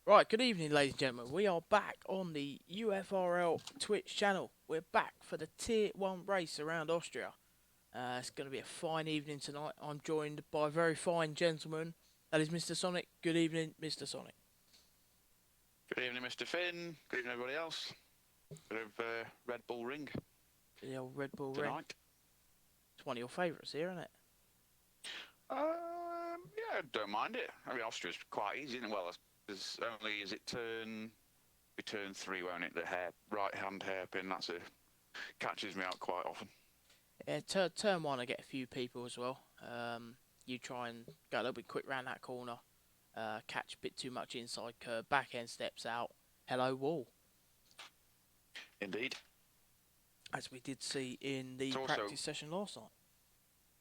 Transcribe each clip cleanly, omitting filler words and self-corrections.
Right, good evening, ladies and gentlemen. We are back on the UFRL Twitch channel. We're back for the Tier 1 race around Austria. It's going to be a fine evening tonight. I'm joined by a very fine gentleman. That is Mr. Sonic. Good evening, Mr. Sonic. Good evening, Mr. Finn. Good evening, everybody else. Bit of Red Bull Ring The old Red Bull ring. tonight. It's one of your favourites here, isn't it? Yeah, don't mind it. I mean, Austria's quite easy, isn't it? Well, there's only is it turn 3, won't it? The right hand hairpin. Catches me out quite often. Yeah, turn one, I get a few people as well. You try and go a little bit quick round that corner. Catch a bit too much inside curve. Back end steps out. Hello, wall. Indeed. As we did see in the It's practice session last night.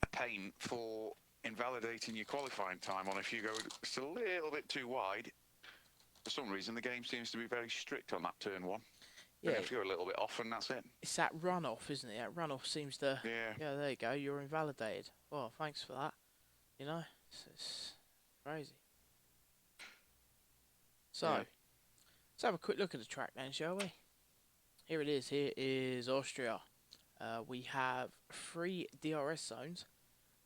A pain for invalidating your qualifying time on if you go just a little bit too wide. For some reason, the game seems to be very strict on that turn one. Yeah, you have to go a little bit off, and that's it. It's that runoff, isn't it? That runoff seems to. Yeah, there you go. You're invalidated. Well, thanks for that. You know, it's crazy. So, let's have a quick look at the track then, shall we? Here it is. Here is Austria. We have 3 DRS zones.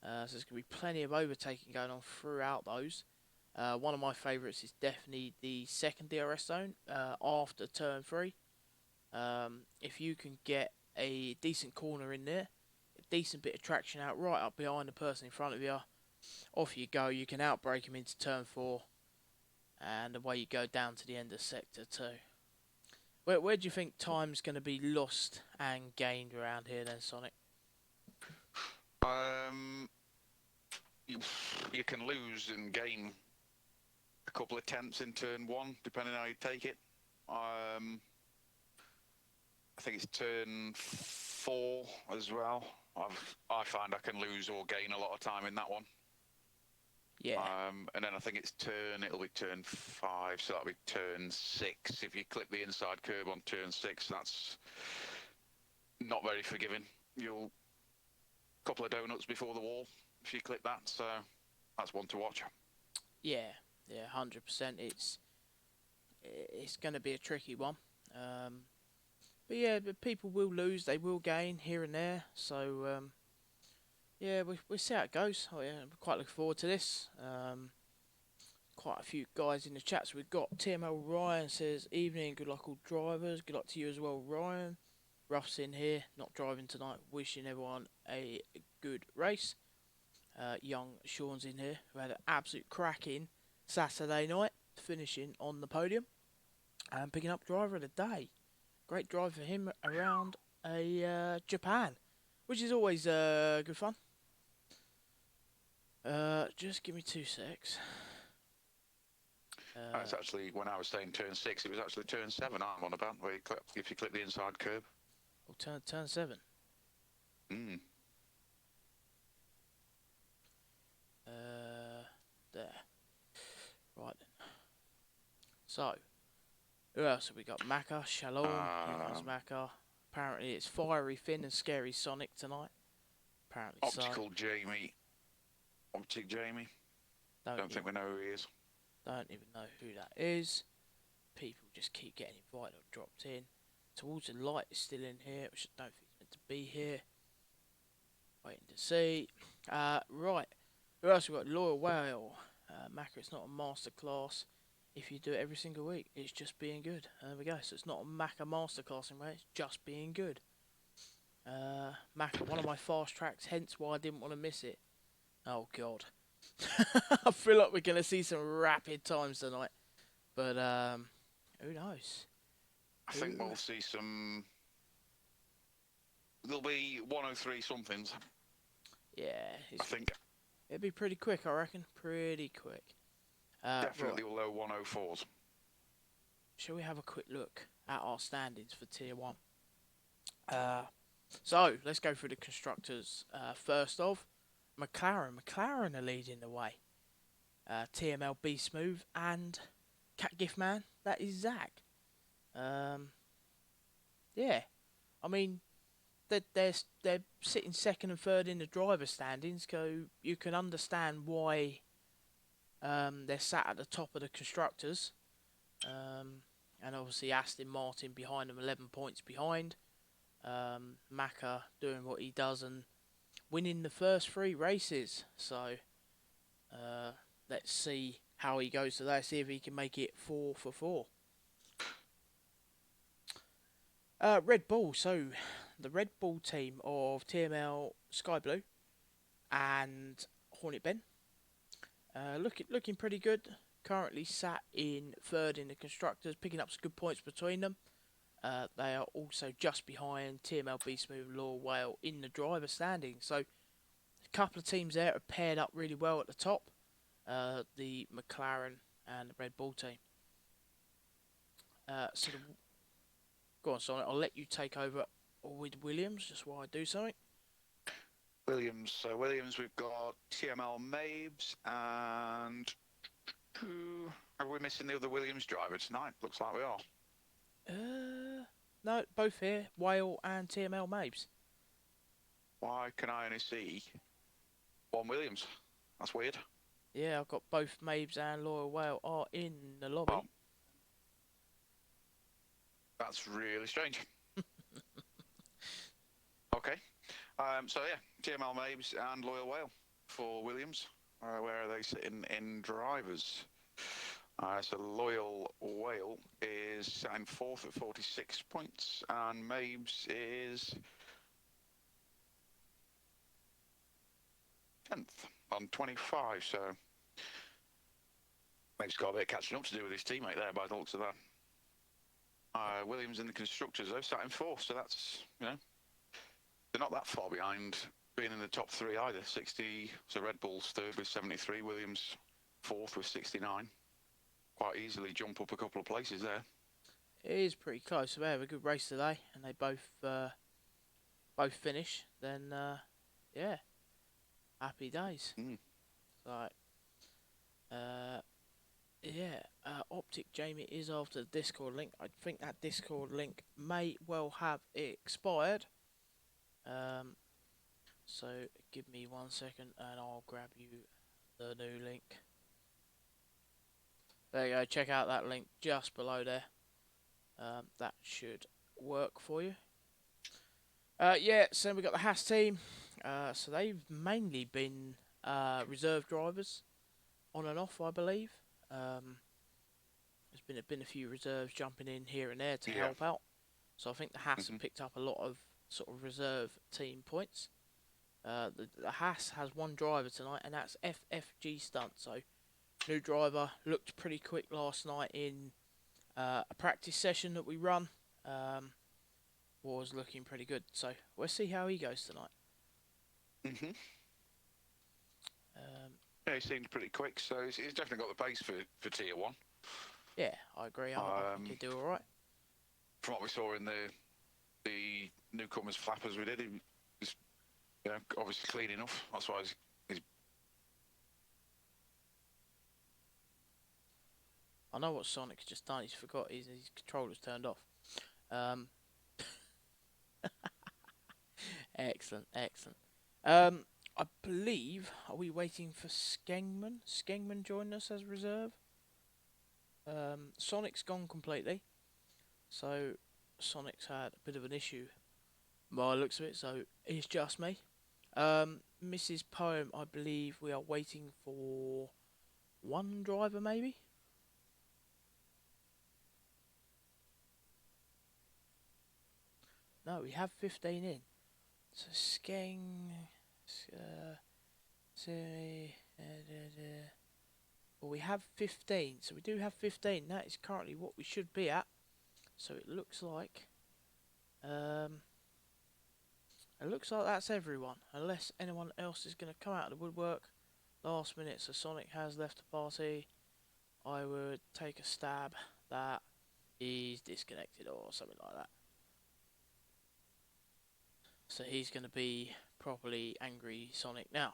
So there's going to be plenty of overtaking going on throughout those. One of my favourites is definitely the second DRS zone after turn 3. If you can get a decent corner in there, a decent bit of traction out right up behind the person in front of you, off you go. You can outbrake him into turn 4, and away you go down to the end of sector 2. Where do you think time's going to be lost and gained around here then, Sonic? You can lose and gain a couple of tenths in turn 1, depending on how you take it. I think it's turn 4 as well. I find I can lose or gain a lot of time in that one. Yeah. And then I think it'll be turn 5, so that'll be turn 6. If you clip the inside curb on turn 6, that's not very forgiving. You'll couple of donuts before the wall if you clip that, so that's one to watch. Yeah, 100%. It's going to be a tricky one. But yeah, but people will lose, they will gain here and there. So yeah, we'll see how it goes. Oh yeah, I'm quite looking forward to this. Quite a few guys in the chats. We've got TML Ryan says, evening, good luck all drivers. Good luck to you as well, Ryan. Ruff's in here, not driving tonight. Wishing everyone a good race. Young Sean's in here, who had an absolute cracking Saturday night, finishing on the podium and picking up driver of the day. Great drive for him around Japan, which is always good fun. Just give me 2 secs. It's actually, when I was saying turn 6, it was actually turn 7 I'm on about, where if you clip the inside curb. Oh, turn 7. There. Right then. So, who else have we got? Macca, Shalom. Here comes Macca. Apparently it's Fiery Finn and Scary Sonic tonight. Apparently Optical so. Jamie. Optic Jamie. Don't think we know who he is. Don't even know who that is. People just keep getting invited or dropped in. Towards the Light is still in here, which I don't think he's meant to be here. Waiting to see. Right. Who else we got? Loyal Whale. Macca, it's not a masterclass. If you do it every single week, it's just being good. There we go. So it's not a Macca masterclass in way, it's just being good. Macca, one of my fast tracks, hence why I didn't want to miss it. Oh god. I feel like we're gonna see some rapid times tonight. But who knows? I think we'll see some. There'll be 103 somethings. Yeah, I think it'll be pretty quick, I reckon. Pretty quick. Definitely low 104s. Shall we have a quick look at our standings for Tier 1? So, let's go through the constructors. First off, McLaren. McLaren are leading the way. TML B Smooth and Cat Gift Man. That is Zach. Yeah. I mean, they're sitting second and third in the driver standings, so you can understand why they're sat at the top of the constructors. And obviously Aston Martin behind them, 11 points behind. Maka doing what he does and winning the first 3 races. So let's see how he goes today. See if he can make it 4 for 4. Red Bull. So the Red Bull team of TML Sky Blue and Hornet Ben. Looking pretty good. Currently sat in 3rd in the constructors, picking up some good points between them. They are also just behind TML Be Smooth and Law Whale in the driver standing. So a couple of teams there are paired up really well at the top. The McLaren and the Red Bull team. Go on, Sonic. I'll let you take over with Williams just while I do something. Williams. So Williams, we've got TML Mabes and who are we missing? The other Williams driver tonight? Looks like we are. No, both here. Whale and TML Mabes. Why can I only see one Williams? That's weird. Yeah, I've got both Mabes and Loyal Whale are in the lobby. Well, that's really strange. Okay. So yeah, TML Mabes and Loyal Whale for Williams. Where are they sitting in drivers? So Loyal Whale is sat in 4th at 46 points, and Mabes is 10th on 25. So Mabes got a bit of catching up to do with his teammate there by the looks of that. Williams in the constructors though sat in 4th, so that's, you know, they're not that far behind being in the top 3 either. 60. So Red Bull's 3rd with 73, Williams 4th with 69. Quite easily jump up a couple of places there. It is pretty close. If they have a good race today and they both finish, then yeah, happy days. So yeah, Optic Jamie is after the Discord link. I think that Discord link may well have expired. So give me 1 second and I'll grab you the new link. There you go, check out that link just below there. That should work for you. Yeah, so we got the Haas team. So they've mainly been reserve drivers on and off, I believe. There's been a few reserves jumping in here and there to help out. So I think the Haas have picked up a lot of sort of reserve team points. The Haas has 1 driver tonight, and that's FFG Stunt. So new driver, looked pretty quick last night in a practice session that we run. Was looking pretty good. So we'll see how he goes tonight. Yeah, he seemed pretty quick, so he's definitely got the pace for Tier 1. Yeah, I agree. I think he'd do all right. From what we saw in the newcomers flappers we did, he was, you know, obviously clean enough. That's why he's I know what Sonic's just done. He's forgot his controller's turned off. Excellent. I believe, are we waiting for Skengman? Skengman joining us as reserve? Sonic's gone completely. So Sonic's had a bit of an issue by the looks of it, so it's just me. Mrs. Poem, I believe we are waiting for 1 driver maybe? No, we have 15 in. So Skeng... well, we have 15, so we do have 15. That is currently what we should be at. So it looks like that's everyone, unless anyone else is going to come out of the woodwork last minute. So Sonic has left the party. I would take a stab that he's disconnected or something like that. So he's going to be properly angry Sonic now.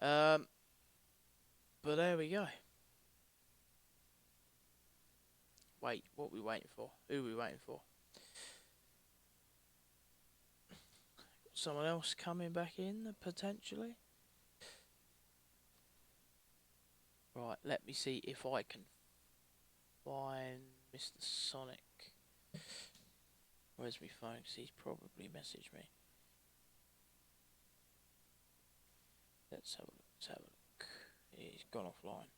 But there we go. Wait, what are we waiting for? Who are we waiting for? Got someone else coming back in, potentially. Right, let me see if I can find Mr. Sonic. Where's my phone? 'Cause he's probably messaged me. Let's have a look. Let's have a look. He's gone offline.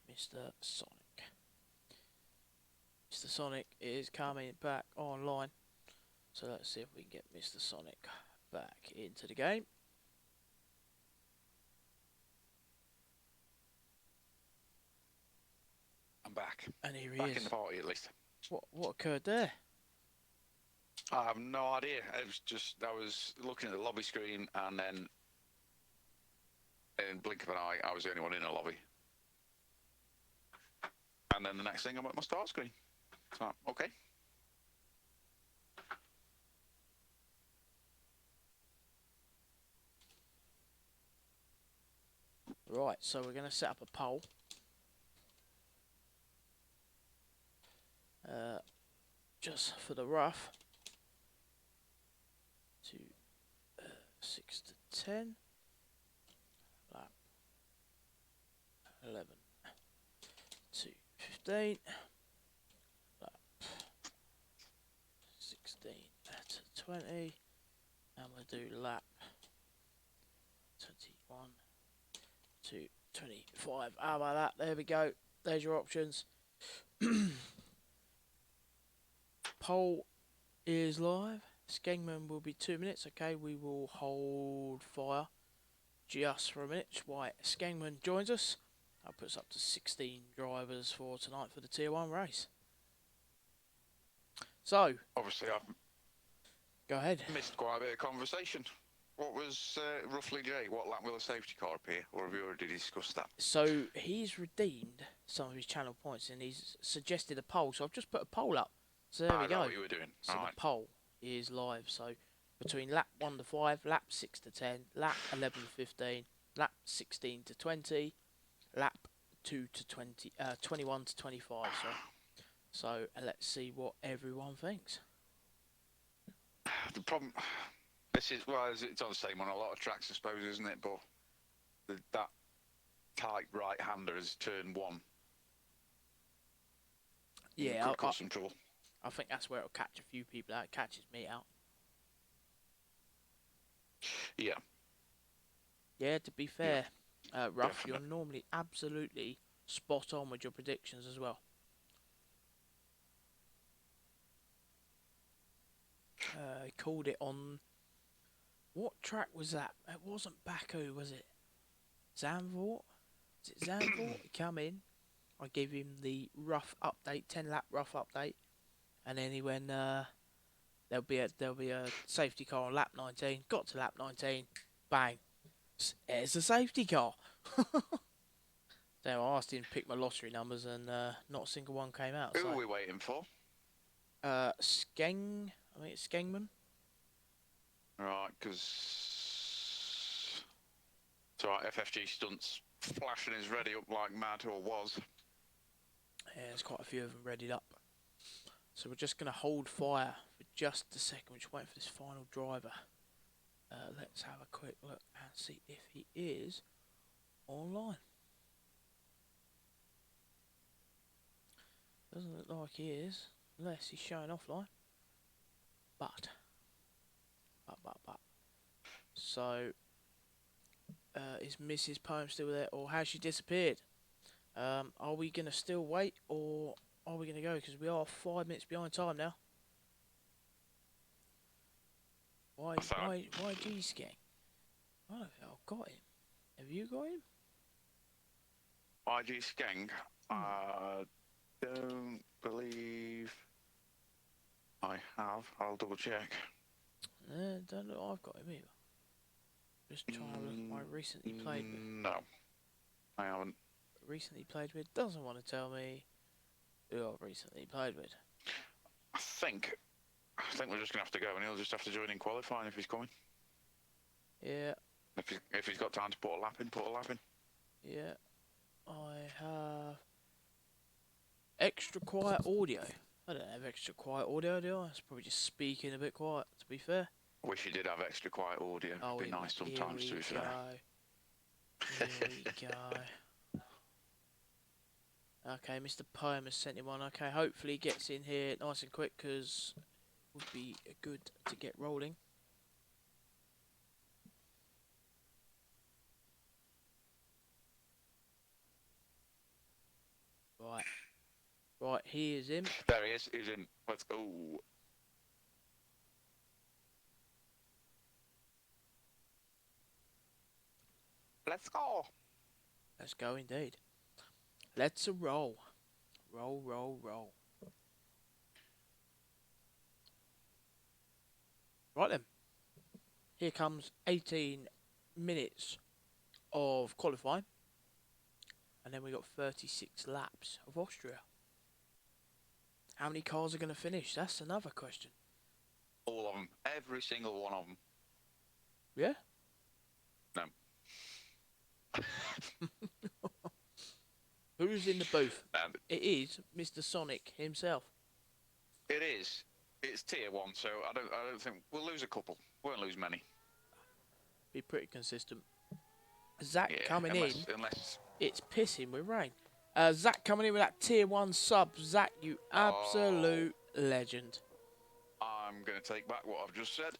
Mr. Sonic. Mr. Sonic is coming back online. So let's see if we can get Mr. Sonic back into the game. I'm back. And here he Back is. in the party, at least. What occurred there? I have no idea. It was just, I was looking at the lobby screen, and then in blink of an eye, I was the only one in a lobby. And then the next thing, I'm at my start screen. So, okay. Right, so we're going to set up a poll. Just for the rough. To 6 to 10. Lap 11 to 15. Lap 16 to 20. And we'll do lap 21 to 25. How about that? There we go. There's your options. Poll is live. Skengman will be 2 minutes. Okay, we will hold fire just for a minute while Skengman joins us. That puts up to 16 drivers for tonight for the Tier 1 race. So, Obviously, I've go ahead. missed quite a bit of conversation. What was roughly, Jay? What lap will the safety car appear? Or have you already discussed that? So, he's redeemed some of his channel points and he's suggested a poll. So, I've just put a poll up. So, there we I know go. what you were doing. So, Right. the poll is live. So, between lap 1 to 5, lap 6 to 10, lap 11 to 15, lap 16 to 20, lap 2 to 20, 21 to 25. So let's see what everyone thinks. The problem, this is, well, it's on the same on a lot of tracks, I suppose, isn't it? But that tight right-hander is turn 1. Yeah, Could cause some trouble. I think that's where it'll catch a few people out. It catches me out. Yeah. Yeah, to be fair, Ruff, definitely. you're normally absolutely spot on with your predictions as well. He called it on... What track was that? It wasn't Baku, was it? Zandvoort? Is it Zandvoort? He come in. I gave him the rough update, 10-lap rough update. And then he went, there'll be a safety car on lap 19. Got to lap 19. Bang. There's the safety car. So I asked him to pick my lottery numbers and not a single one came out. Who are we waiting for? I think it's Skengman. Right, because... It's alright, FFG Stunts flashing his ready up like mad, or was. Yeah, there's quite a few of them readied up. So we're just going to hold fire for just a second. We're just waiting for this final driver. Let's have a quick look and see if he is online. Doesn't look like he is, unless he's showing offline. But. So, is Mrs. Poem still there, or has she disappeared? Are we going to still wait, or are we going to go? Because we are 5 minutes behind time now. Why G-Skeng? I don't think I've got him. Have you got him? YG Skeng, I don't believe I have. I'll double check. Don't look I've got him either. Just trying to look at my recently played with. No, I haven't. Recently played with doesn't want to tell me who I've recently played with. I think we're just gonna have to go, and he'll just have to join in qualifying if he's coming. Yeah. If he's got time to put a lap in, put a lap in. Yeah. I have extra quiet audio. I don't have extra quiet audio, do I? It's probably just speaking a bit quiet, to be fair. I wish you did have extra quiet audio. Oh, It'd be nice sometimes, to be fair. Here we go. Okay, Mr. Poem has sent him one. Okay, hopefully he gets in here nice and quick, because it would be good to get rolling. Right. Right, here's him. There he is. He's in. Let's go. Let's go. Let's go indeed. Let's roll. Roll, roll, roll. Right then. Here comes 18 minutes of qualifying. And then we got 36 laps of Austria. How many cars are going to finish? That's another question. All of them. Every single one of them. Yeah? No. Who's in the booth? It is Mr. Sonic himself. It is. It's tier 1, so I don't think we'll lose a couple. Won't lose many. Be pretty consistent. Zach Yeah, coming in. Unless It's pissing with rain. Zach coming in with that tier 1 sub. Zach, you absolute legend. I'm going to take back what I've just said.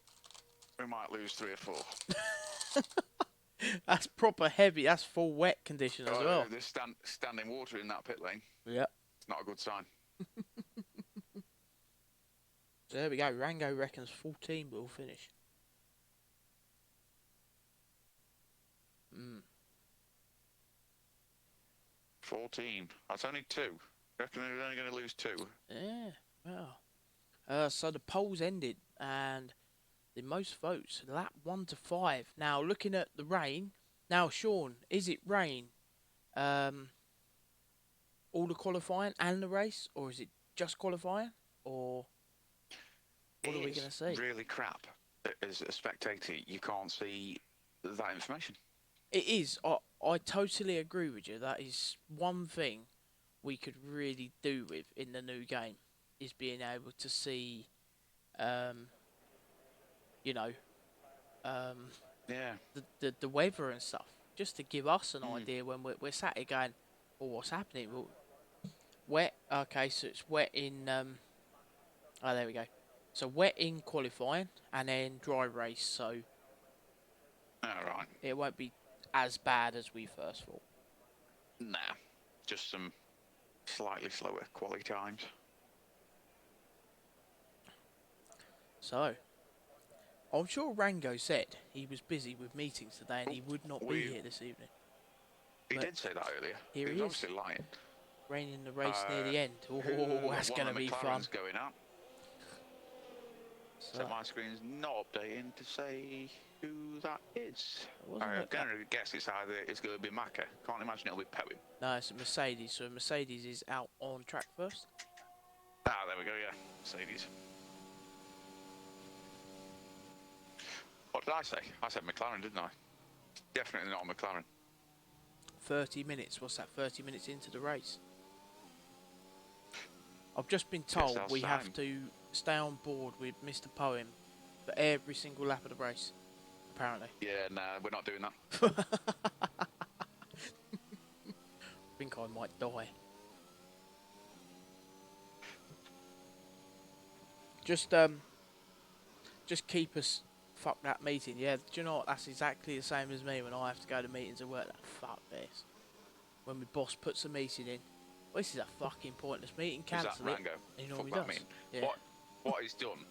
We might lose 3 or 4. That's proper heavy. That's full wet condition as well. There's standing water in that pit lane. Yep. It's not a good sign. So there we go. Rango reckons 14 will finish. 14. That's only 2. Reckon we're only going to lose 2. Yeah, wow. So the polls ended, and the most votes, lap 1 to 5. Now, looking at the rain. Now, Sean, is it rain all the qualifying and the race, or is it just qualifying, or what are we going to see? Really crap. As a spectator, you can't see that information. It is. I totally agree with you. That is one thing we could really do with in the new game, is being able to see, you know, yeah, the weather and stuff, just to give us an idea when we're sat here going, oh, what's happening? Well, wet. Okay, so it's wet in. Oh, there we go. So wet in qualifying and then dry race. So alright. it won't be as bad as we first thought. Nah, just some slightly slower quality times. So, I'm sure Rango said he was busy with meetings today and he would not be here this evening. He did say that earlier. Here he was obviously lying. Raining the race near the end. Oh, that's going to be fun. Going up. So my screen's not updating to say who that is. I'm going to guess it's going to be Maka. Can't imagine it'll be Poem. No, it's a Mercedes. So Mercedes is out on track first. Ah, there we go. Yeah, Mercedes. What did I say? I said McLaren, didn't I? Definitely not a McLaren. 30 minutes. What's that? 30 minutes into the race. I've just been told we have to stay on board with Mr. Poem for every single lap of the race, apparently. Yeah, nah, we're not doing that. I think I might die. Just keep us. Fuck that meeting. Yeah, do you know what? That's exactly the same as me when I have to go to meetings at work. Like, fuck this. When my boss puts a meeting in, well, this is a fucking pointless meeting. Cancel it. You know what I mean? Yeah. What he's done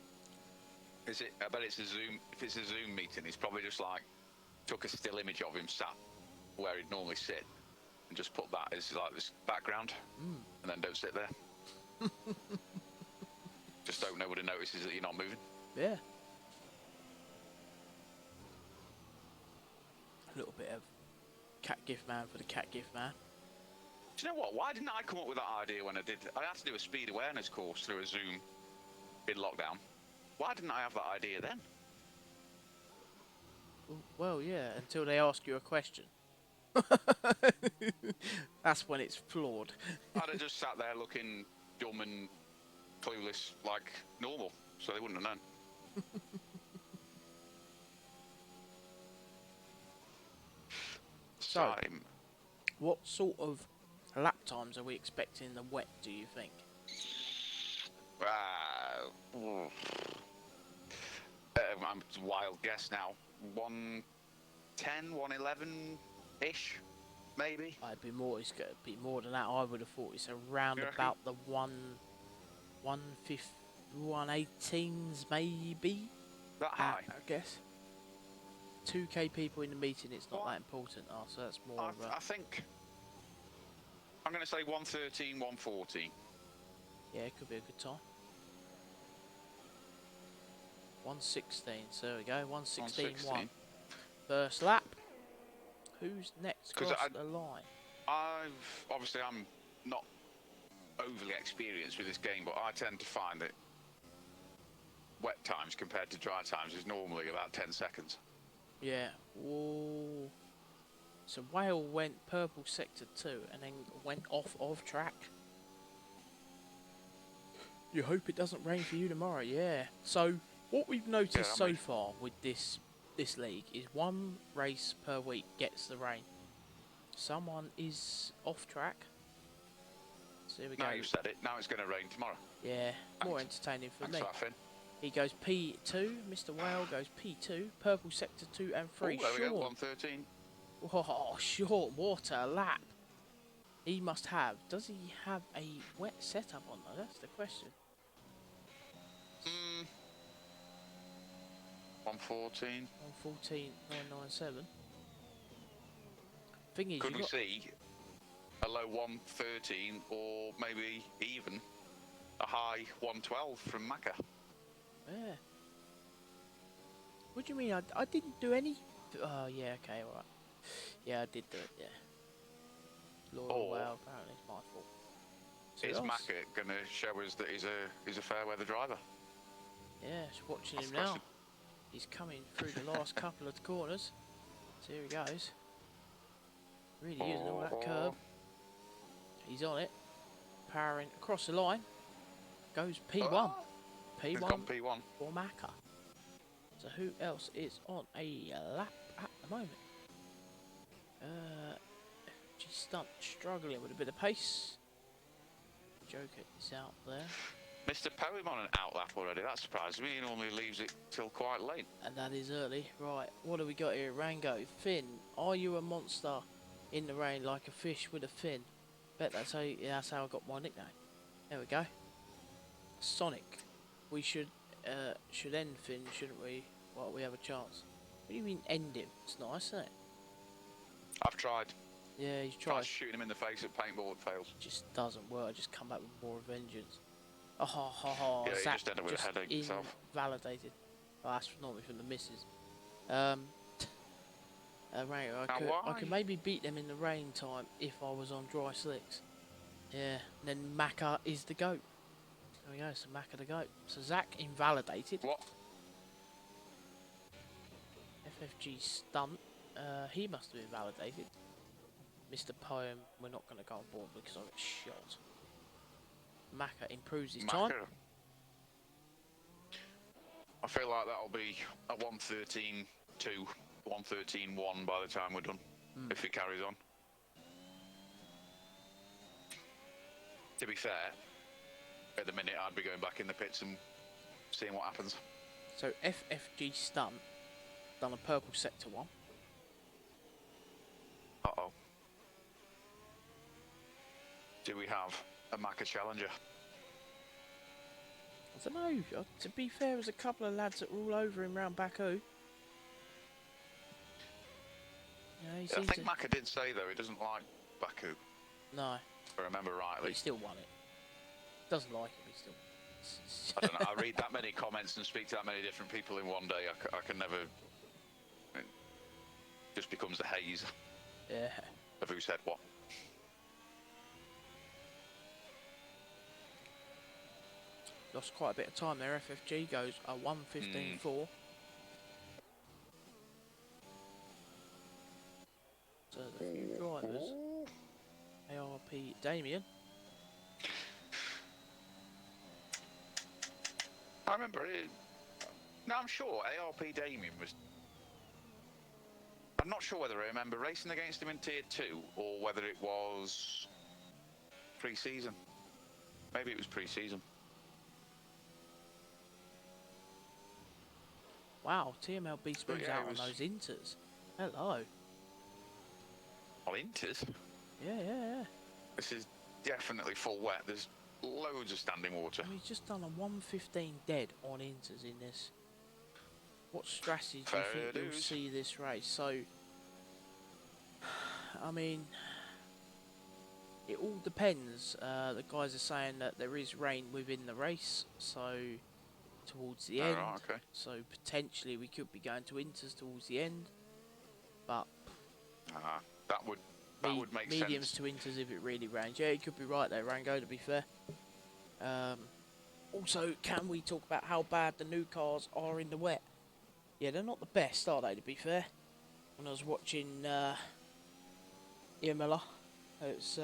is it? I bet it's a Zoom. If it's a Zoom meeting, he's probably just like took a still image of him sat where he'd normally sit and just put that as like this background, and then don't sit there. Just hope nobody notices that you're not moving. Yeah. A little bit of cat gift man for the cat gift man. Do you know what? Why didn't I come up with that idea when I did? I had to do a speed awareness course through a Zoom in lockdown. Why didn't I have that idea then? Well, yeah, until they ask you a question. That's when it's flawed. I'd have just sat there looking dumb and clueless like normal, so they wouldn't have known. So, time. what sort of lap times are we expecting in the wet, do you think? I'm it's a wild guess now. 110, 111-ish, maybe. It'd be more. It's going to be more than that. I would have thought it's around You reckon? about the 118s maybe. That high? I guess. 2k people in the meeting. It's not What? that important. So that's more. I think I'm going to say 113, 114. Yeah, it could be a good time. 116. So there we go. 116.1. First lap. Who's next across the line? I'm not overly experienced with this game, but I tend to find that wet times compared to dry times is normally about 10 seconds. Yeah. Whoa. So Whale went purple sector 2 and then went off of track. You hope it doesn't rain for you tomorrow, yeah. So what we've noticed so far with this league is one race per week gets the rain. Someone is off track. So here we go. Now you've said it, now it's going to rain tomorrow. Yeah, more entertaining for me. Laughing. He goes P2, Mr. Whale goes P2, purple sector 2 and 3. There we go, 113. Oh, short, what a lap. He must have. Does he have a wet setup on though? That's the question. 114. 114.997. Thing is, could we see a low 113 or maybe even a high 112 from Macca? Yeah. What do you mean? I didn't do any. Oh yeah, okay, alright. Yeah, I did do it. Yeah. Laura, well, apparently it's my fault. So is Macca going to show us that he's a fair weather driver? Yeah, just watching him now. He's coming through the last couple of corners. So here he goes. Really using all that curb. He's on it. Powering across the line. Goes P1. P1 for Macca. So who else is on a lap at the moment? FG Stunt struggling with a bit of pace. Joker is out there. Mr. Poem on an outlap already, that surprises me. He normally leaves it till quite late. And that is early. Right, what do we got here? Rango, Finn, are you a monster in the rain like a fish with a fin? Bet that's how I got my nickname. There we go. Sonic. We should end Finn, shouldn't we? Well, we have a chance. What do you mean end him? It's nice, isn't it? I've tried. Yeah, he's tried. Shooting him in the face at paintball fails. Just doesn't work. I just come back with more vengeance. Oh, ha, ha, ha. Yeah, Zach just end up with a headache himself. Invalidated. Oh, that's normally from the missus. Right, I could maybe beat them in the rain time if I was on dry slicks. Yeah, and then Macca is the GOAT. There we go, so Macca the GOAT. So Zach invalidated. What? FFG Stunt. He must have invalidated. Mr. Poem, we're not going to go on board because I got shot. Macca improves his time. I feel like that'll be a 113.2, 113.1 by the time we're done, if it carries on. To be fair, at the minute I'd be going back in the pits and seeing what happens. So FFG Stunt done a purple sector 1. Uh-oh. Do we have a Macca challenger? I don't know. To be fair, there's a couple of lads that were all over him round Baku. Yeah, I think Macca did say though he doesn't like Baku. No. If I remember rightly. But he still won it. Doesn't like it, but he still. I don't know. I read that many comments and speak to that many different people in one day. I can never. It just becomes a haze. Yeah. Of who said what. Lost quite a bit of time there. FFG goes a 1:15.4. So there's a few drivers. ARP Damien. I remember it. No, I'm sure ARP Damien was. I I'm not sure whether I remember racing against him in Tier 2 or whether it was pre-season. Maybe it was pre-season. – Wow, TMLB Smooth's yeah, out on those inters. Hello. On inters? Yeah. This is definitely full wet. There's loads of standing water. I mean, he's just done a 115 dead on inters in this. What strategy do you think you'll see this race? So, I mean, it all depends. The guys are saying that there is rain within the race, so towards the end. Right, okay. So potentially we could be going to inters towards the end, but that would make mediums sense. to inters if it really rains. Yeah, you could be right there, Rango. To be fair. Also, can we talk about how bad the new cars are in the wet? Yeah, they're not the best, are they, to be fair? When I was watching Ian Miller, it's,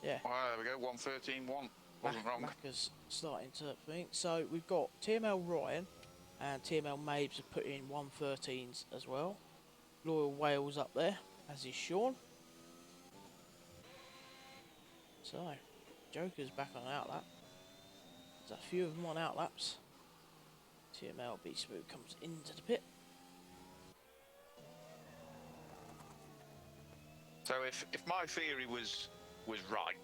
yeah. Well, there we go, 113.1. Wasn't wrong. Macca's starting to think. So, we've got TML Ryan and TML Mabes have put in 113s as well. Loyal Wales up there, as is Sean. So, Joker's back on outlap. There's a few of them on outlaps. TML B Smooth comes into the pit. So if my theory was right,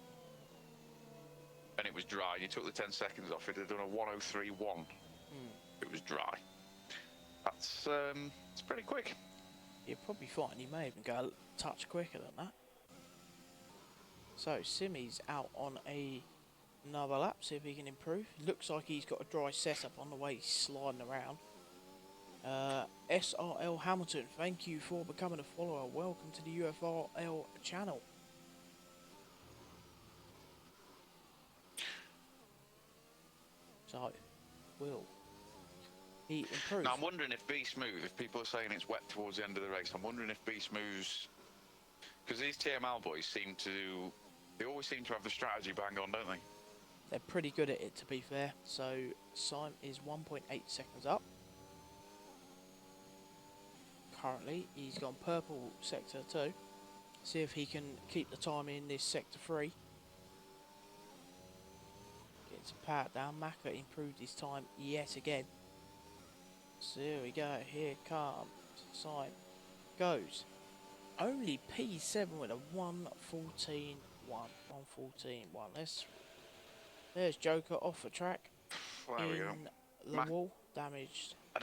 and it was dry, and you took the 10 seconds off, it'd have done a 103.1. It was dry. That's it's pretty quick. You're probably fine. You may even go a touch quicker than that. So Simi's out on another lap, see if he can improve. Looks like he's got a dry setup on the way he's sliding around. SRL Hamilton, thank you for becoming a follower. Welcome to the UFRL channel. So, will he improve? Now I'm wondering if B Smooth, if people are saying it's wet towards the end of the race, I'm wondering if B Smooth's, because these TML boys they always seem to have the strategy bang on, don't they? They're pretty good at it, to be fair. So, Sim is 1.8 seconds up. Currently, he's gone purple sector 2. See if he can keep the time in this sector 3. Getting some power down. Macca improved his time yet again. So here we go. Here comes Sim. Goes. Only P7 with a 114.1. 114.1. There's Joker off the track. There we go. The wall damaged. I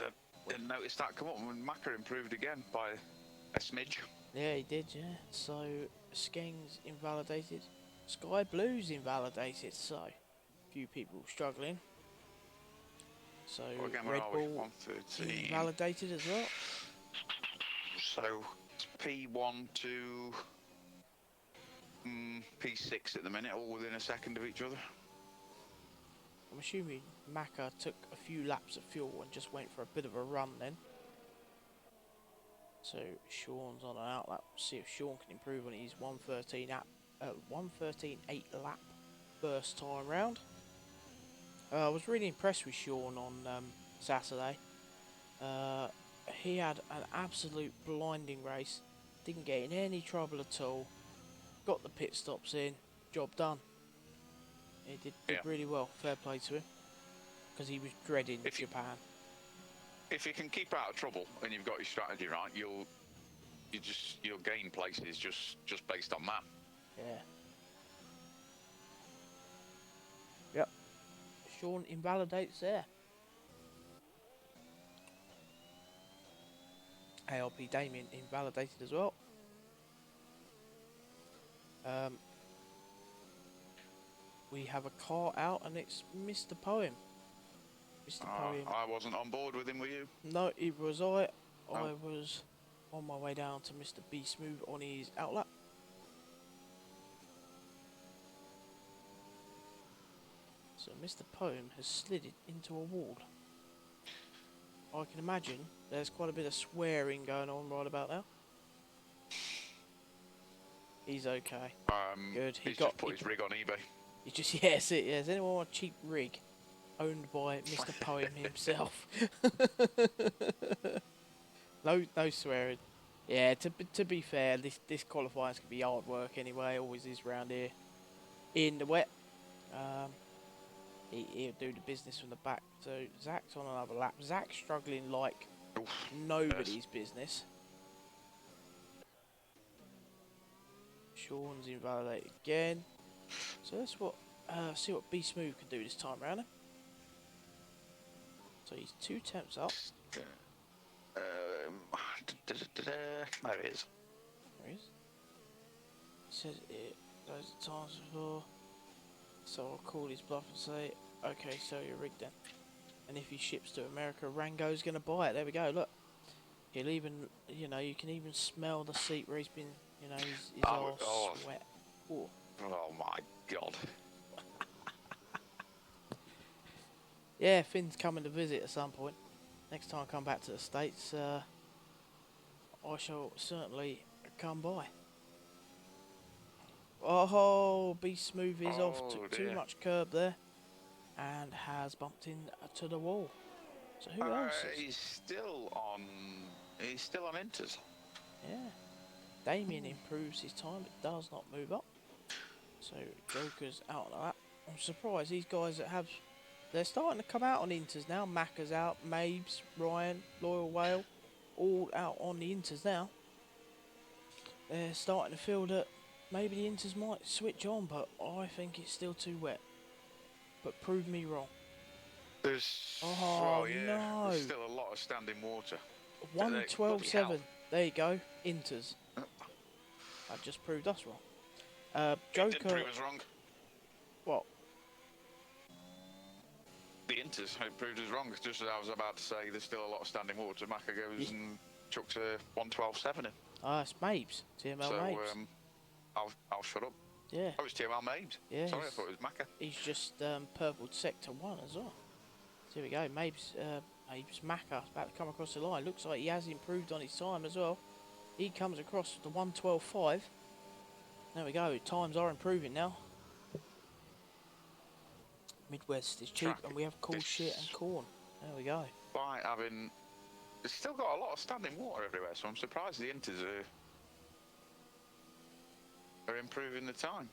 didn't notice that come up when Macca improved again by a smidge. Yeah, he did, yeah. So, Skeng's invalidated. Sky Blue's invalidated, so a few people struggling. So, again, Red Bull 113. invalidated as well. So, it's P1 to P6 at the minute, all within a second of each other. I'm assuming Macca took a few laps of fuel and just went for a bit of a run then. So Sean's on an outlap. See if Sean can improve on his 113.8 lap first time round. I was really impressed with Sean on Saturday. He had an absolute blinding race. Didn't get in any trouble at all. Got the pit stops in. Job done. He did really well. Fair play to him. Because he was dreading Japan. If you can keep out of trouble and you've got your strategy right, you'll gain places just based on that. Yeah. Yep. Sean invalidates there. ALP Damien invalidated as well. We have a car out and it's Mr. Poem. Mr. Poem. I wasn't on board with him, were you? No, it was I. I was on my way down to Mr. B Smooth on his outlap. So Mr. Poem has slid it into a wall. I can imagine there's quite a bit of swearing going on right about now. He's okay. Good. He's just put his rig on eBay. He just yes, it is. Anyone want a cheap rig owned by Mr. Poem himself? No swearing. Yeah, to be fair, this qualifying's gonna be hard work anyway. Always is round here in the wet. Um, he'll do the business from the back. So Zach's on another lap. Zach's struggling like Oof, yes. nobody's business. Sean's invalidated again. So that's what see what B Smooth can do this time round. So he's 2 temps up. There it is. There he is. He says it those times before. So I'll call his bluff and say, okay, sell your rig then. And if he ships to America, Rango's going to buy it. There we go, look. He'll even, you know, you can even smell the seat where he's been, you know, his all sweat. Ooh. Oh my god. Yeah, Finn's coming to visit at some point. Next time I come back to the States, I shall certainly come by. Oh, Be Smooth is off. Took too much curb there. And has bumped into the wall. So who else is? He's still on inters. Yeah. Damien improves his time, but does not move up. So Joker's out of that. I'm surprised these guys that have... They're starting to come out on inters now. Macca's out, Mabes, Ryan, Loyal Whale, all out on the inters now. They're starting to feel that maybe the inters might switch on, but I think it's still too wet. But prove me wrong. There's no. There's still a lot of standing water. 1:12.7. There you go. Inters. I just proved us wrong. Joker. It did prove us wrong. What? The inters proved us wrong. Just as I was about to say, there's still a lot of standing water. Macca goes and chucks a 1:12.7 in. Ah, it's Mabes. TML so, Mabes. I'll shut up. Yeah. Oh, it's TML Mabes. Yeah. Sorry, I thought it was Macca. He's just purpled sector 1 as well. So here we go. Mabes Macca about to come across the line. Looks like he has improved on his time as well. He comes across the 1:12.5. There we go. Times are improving now. Midwest is cheap, and we have cool shit and corn. There we go. By having, it's still got a lot of standing water everywhere, so I'm surprised the inters are improving the time.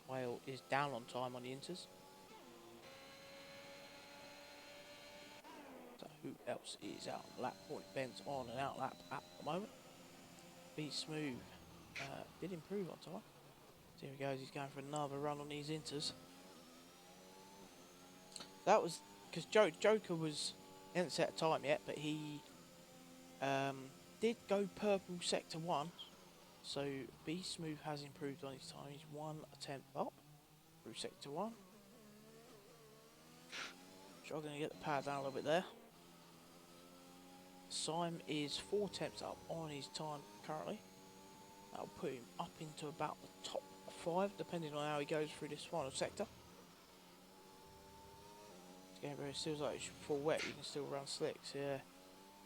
Whale is down on time on the inters. So who else is out on lap? Hornet Ben's on and out lap at the moment. Be Smooth did improve on time. So here he goes, he's going for another run on these inters. That was because Joker was, he hadn't set a time yet, but he did go purple sector 1. So Be Smooth has improved on his time. He's 1 attempt up through sector 1. Struggling to get the power down a little bit there. Syme is 4 attempts up on his time currently. That'll put him up into about the top 5, depending on how he goes through this final sector. It's getting very still like it's full wet, you can still run slicks, yeah.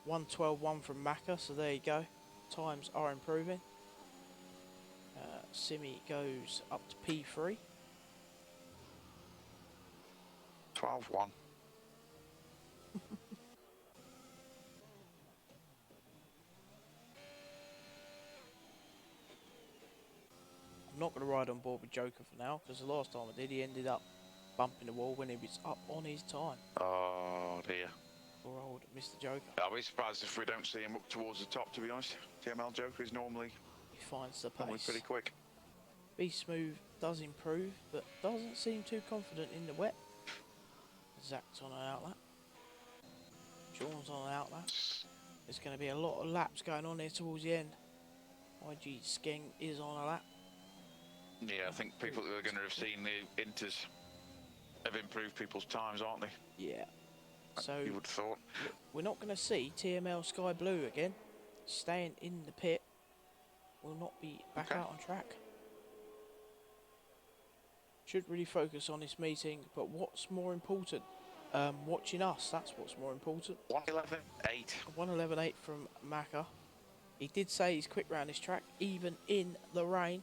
1:12.1 from Macca, so there you go. Times are improving. Simi goes up to P3. 12:1. I'm not going to ride on board with Joker for now, because the last time I did, he ended up bumping the wall when he was up on his time. Oh dear. Poor old Mr. Joker. I'll be surprised if we don't see him up towards the top, to be honest. TML Joker is normally He finds the pace. pretty quick. Be Smooth does improve, but doesn't seem too confident in the wet. Zach's on an outlap. Sean's on an outlap. There's going to be a lot of laps going on here towards the end. IG Skeng is on a lap. Yeah, I think people who are going to have seen the inters have improved people's times, aren't they? Yeah. So you would have thought. We're not going to see TML Sky Blue again. Staying in the pit. Will not be back out on track. Should really focus on this meeting, but what's more important? Watching us, that's what's more important. 1:11.8. 1:11.8 from Macca. He did say he's quick round this track, even in the rain.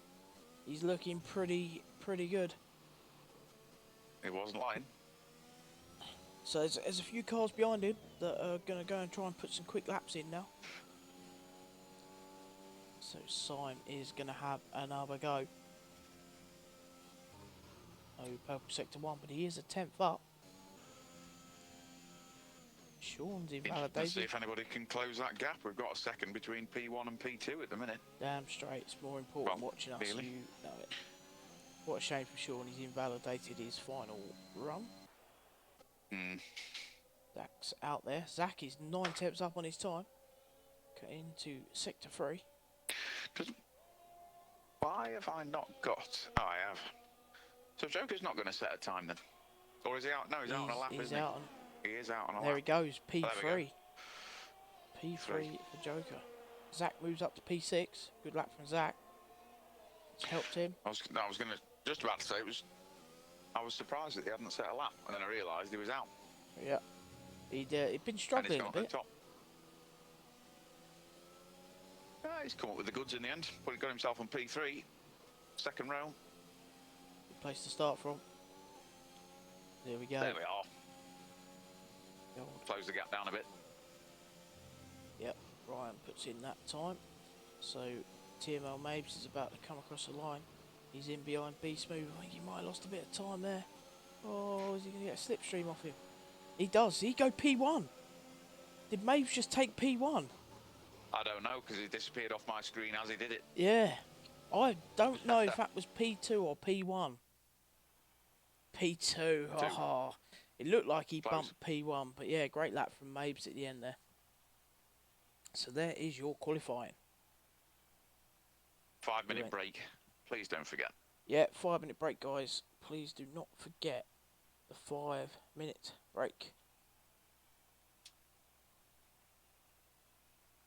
He's looking pretty good. He wasn't lying. So there's a few cars behind him that are going to go and try and put some quick laps in now. So Syme is going to have another go. Oh, purple sector 1, but he is a 10th up. Sean's Let's see invalidated. if anybody can close that gap. We've got a second between P1 and P2 at the minute. Damn straight, it's more important watching us, really. you know it. What a shame for Sean, he's invalidated his final run. Zach's out there. Zach is 9 tenths up on his time. Into sector 3. Why have I not got... Oh, I have. So Joker's not going to set a time then? Or is he out? No, he's out on a lap, isn't he? He is out on a lap. There he goes, P3. Oh, P3 for Joker. Zach moves up to P6. Good lap from Zach. It's helped him. I was going to just about to say I was surprised that he hadn't set a lap, and then I realised he was out. Yeah. He'd been struggling a bit. He's come up with the goods in the end. But he got himself on P3. Second row. Good place to start from. There we go. There we are. Close the gap down a bit. Yep, Ryan puts in that time. So TML Mabes is about to come across the line. He's in behind B Smooth. I think he might have lost a bit of time there. Oh, is he going to get a slipstream off him? He does. He go P1. Did Mabes just take P1? I don't know, because he disappeared off my screen as he did it. Yeah. I don't know if that was P2 or P1. P2. Oh, it looked like he bumped P1. But yeah, great lap from Mabes at the end there. So there is your qualifying. 5-minute break. Please don't forget. Yeah, 5-minute break, guys. Please do not forget the 5-minute break.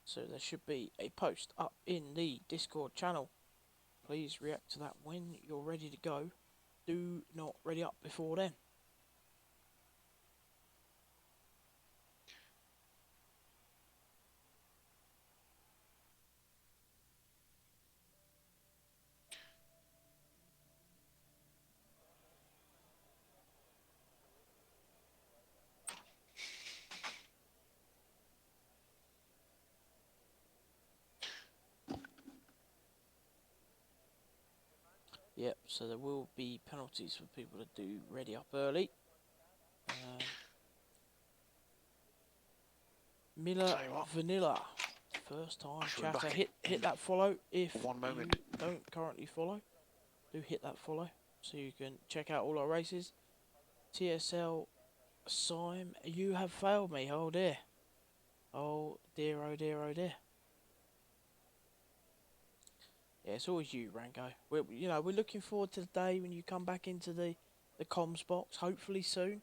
So there should be a post up in the Discord channel. Please react to that when you're ready to go. Do not ready up before then. Yep, so there will be penalties for people that do ready up early. Miller Vanilla, first time chatter. Hit that follow if you don't currently follow. Do hit that follow so you can check out all our races. TSL Syme, you have failed me. Oh dear. Oh dear, oh dear, oh dear. Yeah, it's always you, Rango. We're looking forward to the day when you come back into the comms box, hopefully soon.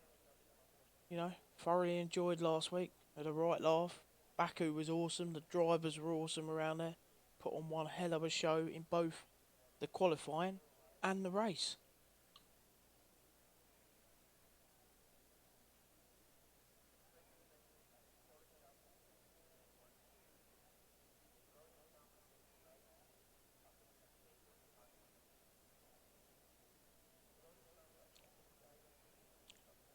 You know, thoroughly enjoyed last week. Had a right laugh. Baku was awesome. The drivers were awesome around there. Put on one hell of a show in both the qualifying and the race.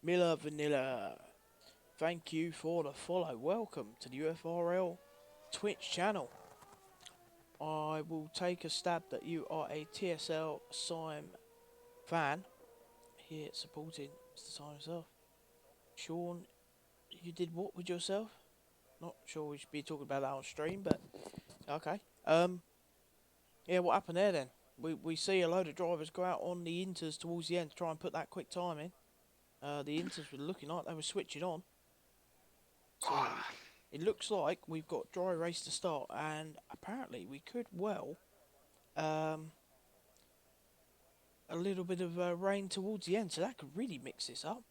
Miller Vanilla, thank you for the follow. Welcome to the UFRL Twitch channel. I will take a stab that you are a TSL Syme fan here supporting Mr. Syme himself. Sean, you did what with yourself? Not sure we should be talking about that on stream, but okay. Yeah, what happened there then? We see a load of drivers go out on the inters towards the end to try and put that quick time in. The inters were looking like they were switching on. So it looks like we've got dry race to start, and apparently we could a little bit of rain towards the end, so that could really mix this up.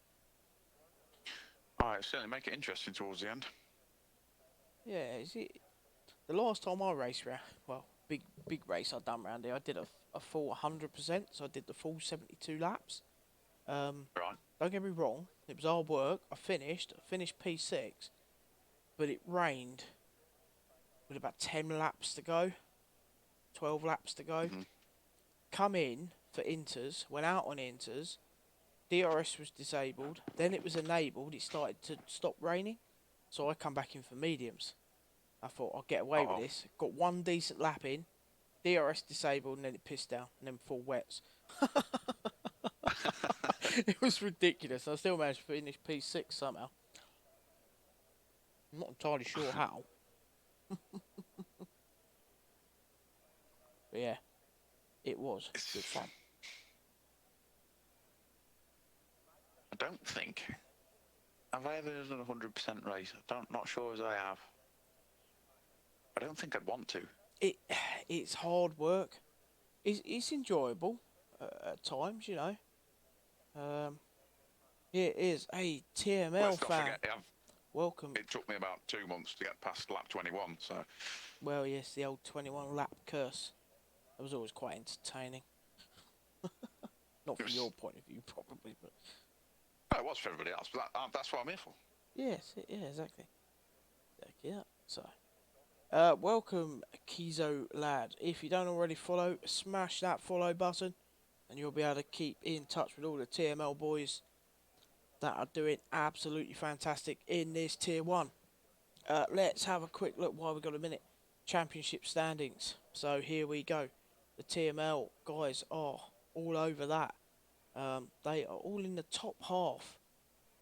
Alright, certainly make it interesting towards the end. Yeah, is it the last time I raced around? Well, big race I done around here. I did a full 100%, so I did the full 72 laps. Right. Don't get me wrong, it was hard work. I finished P6, but it rained with about 10 laps to go, 12 laps to go. Come in for inters, went out on inters, DRS was disabled, then it was enabled, it started to stop raining, so I come back in for mediums. I thought I'll get away with Uh-oh. this. Got one decent lap in, DRS disabled, and then it pissed down, and then full wets. It was ridiculous. I still managed to finish P6 somehow. I'm not entirely sure how. But yeah, it was good fun. I don't think. Have I ever done a 100% race? Not sure as I have. I don't think I'd want to. It's hard work. It's enjoyable at times, you know. It is. Hey, TML Let's not fan, forget, welcome. it took me about 2 months to get past lap 21, so... Well, yes, the old 21 lap curse. That was always quite entertaining. Not from your point of view, probably, but... Oh, it was for everybody else, but that's what I'm here for. Yes, yeah, exactly. Yeah, so... welcome, Kizo Lad. If you don't already follow, smash that follow button, and you'll be able to keep in touch with all the TML boys that are doing absolutely fantastic in this Tier 1. Let's have a quick look while we've got a minute. Championship standings. So here we go. The TML guys are all over that. They are all in the top half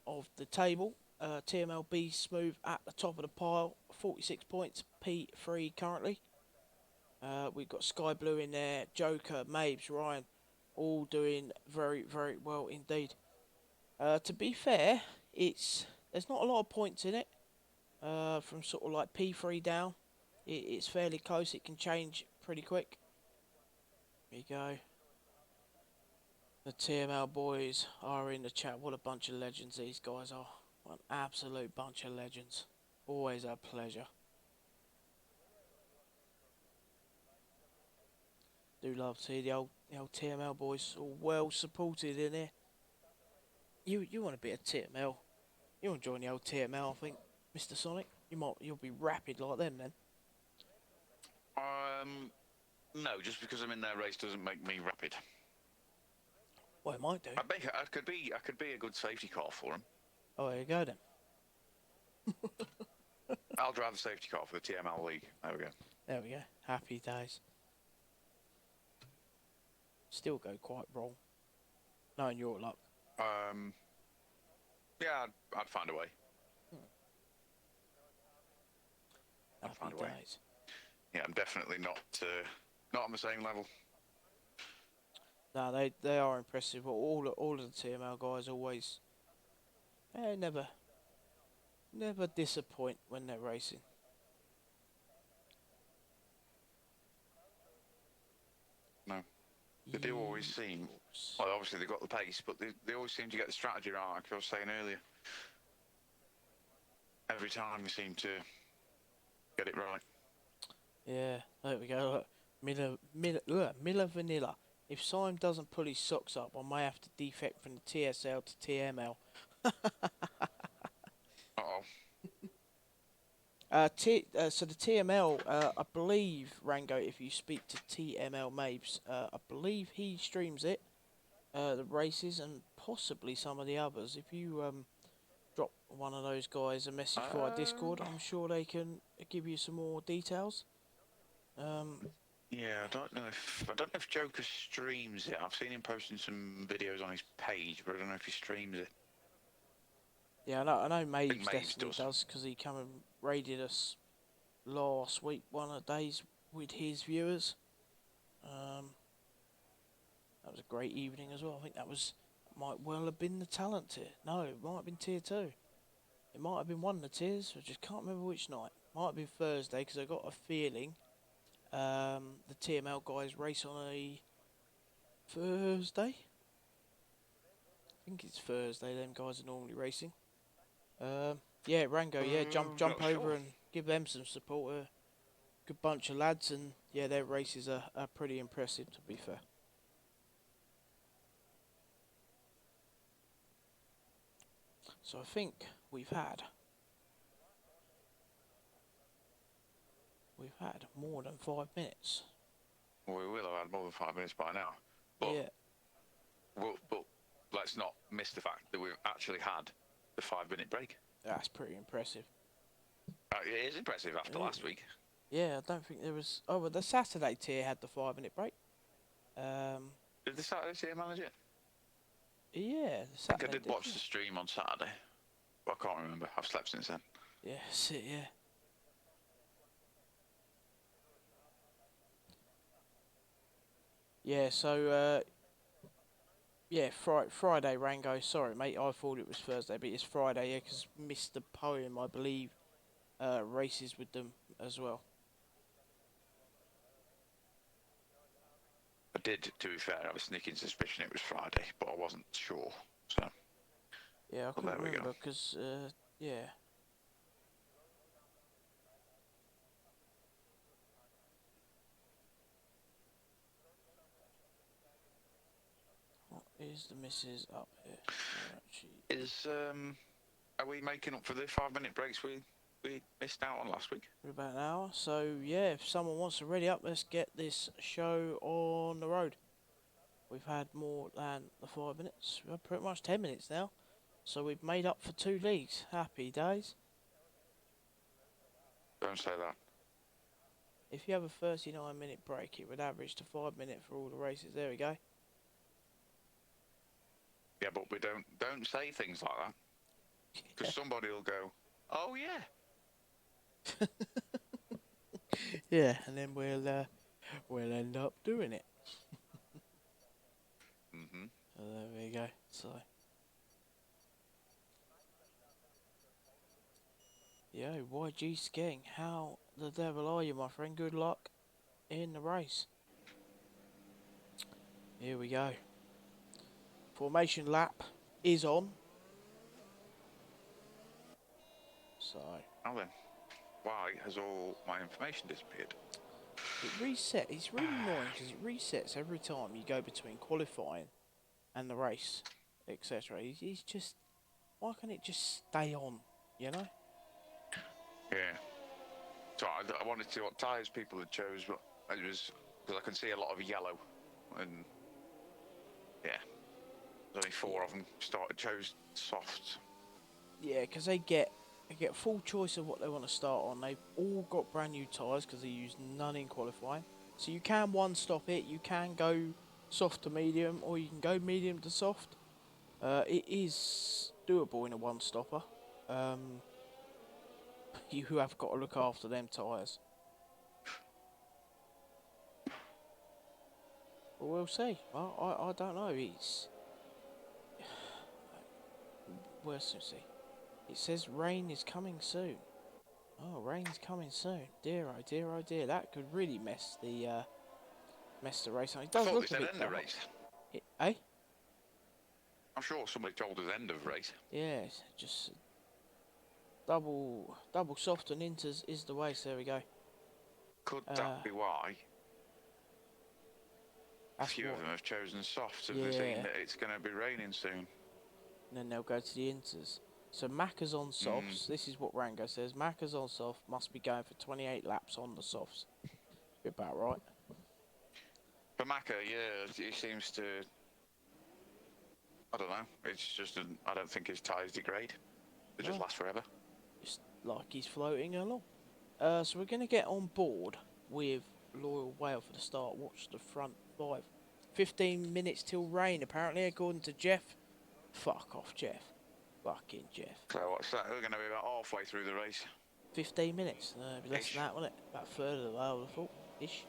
of the table. TML B Smooth at the top of the pile, 46 points, P3 currently. We've got Sky Blue in there, Joker, Mabes, Ryan, all doing very, very well indeed. To be fair, there's not a lot of points in it. From sort of like P3 down, it's fairly close. It can change pretty quick. Here you go. The TML boys are in the chat. What a bunch of legends these guys are. What an absolute bunch of legends. Always a pleasure. Do love to see the old TML boys all well supported in here. You want to be a TML? You want to join the old TML? I think, Mr. Sonic. You'll be rapid like them then. No, just because I'm in their race doesn't make me rapid. Well, it might do. I could be a good safety car for them. Oh, there you go then. I'll drive the safety car for the TML League. There we go. There we go. Happy days. Still go quite wrong. Knowing your luck. Yeah, I'd find a way. Happy days. Yeah, I'm definitely not on the same level. No, they are impressive. All of the TML guys always, never disappoint when they're racing. No, they do always seem. Well, obviously they've got the pace, but they always seem to get the strategy right. Like I was saying earlier, every time they seem to get it right. Yeah, there we go. Look. Miller Vanilla. If Syme doesn't pull his socks up, I may have to defect from the TSL to TML. Uh-oh. So the TML, I believe, Rango, if you speak to TML Mabes, I believe he streams it, the races, and possibly some of the others. If you drop one of those guys a message via Discord, I'm sure they can give you some more details. Yeah, I don't know if Joker streams it. I've seen him posting some videos on his page, but I don't know if he streams it. Yeah, I know Mabes Mabes definitely does, because he come and raided us last week, one of the days, with his viewers. That was a great evening as well. I think might well have been the talent tier. No, it might have been tier 2. It might have been one of the tiers. I just can't remember which night. Might have been Thursday, because I got a feeling the TML guys race on a Thursday. I think it's Thursday. Them guys are normally racing. Yeah, Rango. Yeah, jump over and give them some support. Good bunch of lads, and yeah, their races are pretty impressive, to be fair. So I think we've had more than 5 minutes. Well, we will have had more than 5 minutes by now. But, Yeah. but let's not miss the fact that we've actually had the 5-minute break. That's pretty impressive. It is impressive after last week. Yeah, I don't think there was. Oh, well, the Saturday tier had the 5-minute break. Did the Saturday tier manage it? Yeah, the Saturday I think I did watch the stream on Saturday, but I can't remember. I've slept since then. Yeah, that's it, yeah. Yeah, so, yeah, Friday, Rango. Sorry, mate, I thought it was Thursday, but it's Friday, yeah, because Mr. Poem, I believe, races with them as well. I did, to be fair, I have a sneaking suspicion it was Friday, but I wasn't sure. So Yeah, I couldn't remember, because, yeah. What is the missus up here? Are we making up for the 5-minute breaks we missed out on last week? For about an hour. So, yeah, if someone wants to ready up, let's get this show on the road. We've had more than the 5 minutes. We've had pretty much 10 minutes now. So we've made up for 2 leagues. Happy days. Don't say that. If you have a 39-minute break, it would average to 5 minutes for all the races. There we go. Yeah, but we don't say things like that. Because somebody will go, oh, yeah. Yeah, and then we'll end up doing it. Mm-hmm. So there we go. So, yo, YG Skiing, how the devil are you, my friend? Good luck in the race. Here we go. Formation lap is on. So. Now then, why has all my information disappeared? It reset. It's really annoying because it resets every time you go between qualifying and the race, etc. He's just. Why can't it just stay on? You know? Yeah. So I wanted to see what tyres people had chose, but it was because I can see a lot of yellow, and yeah, there's only 4 of them chose softs. Yeah, because they get full choice of what they want to start on. They've all got brand new tyres because they use none in qualifying. So you can one stop it. You can go soft to medium, or you can go medium to soft. It is doable in a one stopper. You have got to look after them tyres. But we'll see. Well, I don't know. It's we'll see. It says rain is coming soon. Oh, rain's coming soon. Dear oh dear oh dear. That could really mess the race on. It does look a bit end of race. Eh? I'm sure somebody told us end of race. Yeah, just double soft and inters is the way. So there we go. Could that be why a few of them have chosen softs? Have they seen that it's going to be raining soon? And then they'll go to the inters. So Macca's on softs. This is what Rango says. Macca's on soft must be going for 28 laps on the softs. Be about right. For Macca, yeah, he seems to. I don't know. It's just I don't think his tyres degrade. They just last forever. Just like he's floating along. So we're going to get on board with Loyal Whale for the start. Watch the front 5. 15 minutes till rain, apparently, according to Jeff. Fuck off, Jeff. Fucking Jeff. So what's that? We're going to be about halfway through the race. 15 minutes. No, it'd be less than that, wouldn't it? About a third of the way, I would have thought. Ish.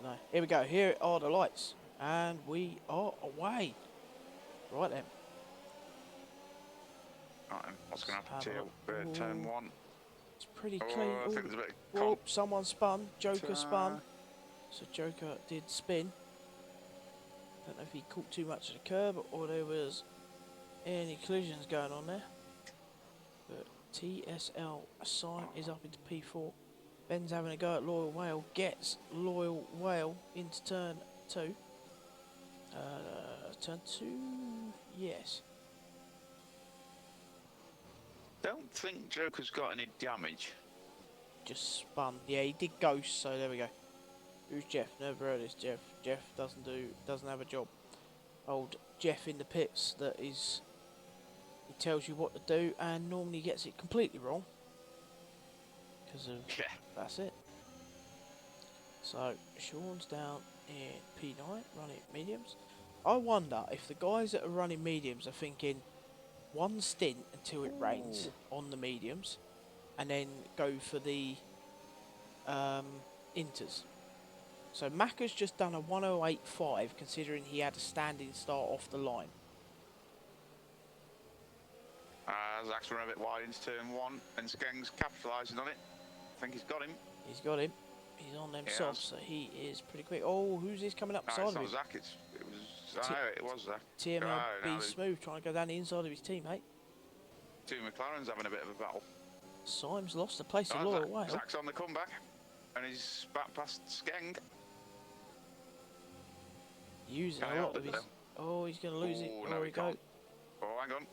No. Here we go. Here are the lights. And we are away. Right then. Right, what's going to happen to turn 1? It's pretty clean. I think there's a bit of someone spun. Joker spun. So Joker did spin. Don't know if he caught too much of the curb or there was any collisions going on there. But TSL sign is up into P4. Ben's having a go at Loyal Whale. Gets Loyal Whale into turn 2. Turn 2, yes. Don't think Joker's got any damage. Just spun. Yeah, he did ghost, so there we go. Who's Jeff? Never heard of this Jeff. Jeff doesn't have a job. Old Jeff in the pits that is, he tells you what to do and normally gets it completely wrong. Because of, Yeah. that's it. So, Sean's down in P9, running mediums. I wonder if the guys that are running mediums are thinking one stint until it rains on the mediums and then go for the inters. So Macca's just done a 108.5 considering he had a standing start off the line. Zach's run a bit wide into turn 1 and Skeng's capitalising on it. I think he's got him. He's got him. He's on them softs, so he is pretty quick. Oh, who's this coming up beside of him? It's not Zach, it was Zach. TML Smooth trying to go down the inside of his teammate. Two McLarens having a bit of a battle. Symes lost the place a lot away. Zach's on the comeback and he's back past Skeng. Using a lot of his... Oh, he's going to lose it. No, he go. Oh, hang on.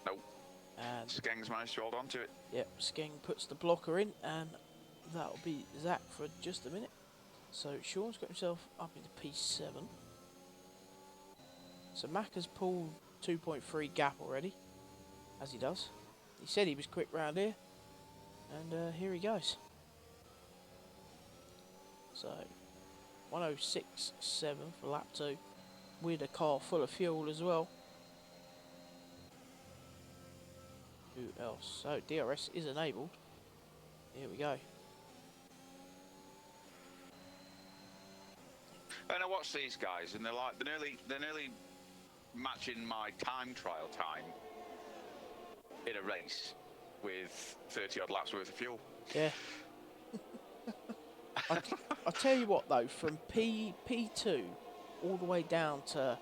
No. And Skeng's managed to hold on to it. Yep, Skeng puts the blocker in, and that'll be Zach for just a minute. So Sean's got himself up into P7. So Mac has pulled 2.3 gap already, as he does. He said he was quick round here, and here he goes. So 106.7 for lap 2, with a car full of fuel as well. Who else? So DRS is enabled. Here we go. And I watch these guys, and they're nearly matching my time trial time in a race with 30 odd laps worth of fuel. Yeah. I'll tell you what though, from P2 all the way down to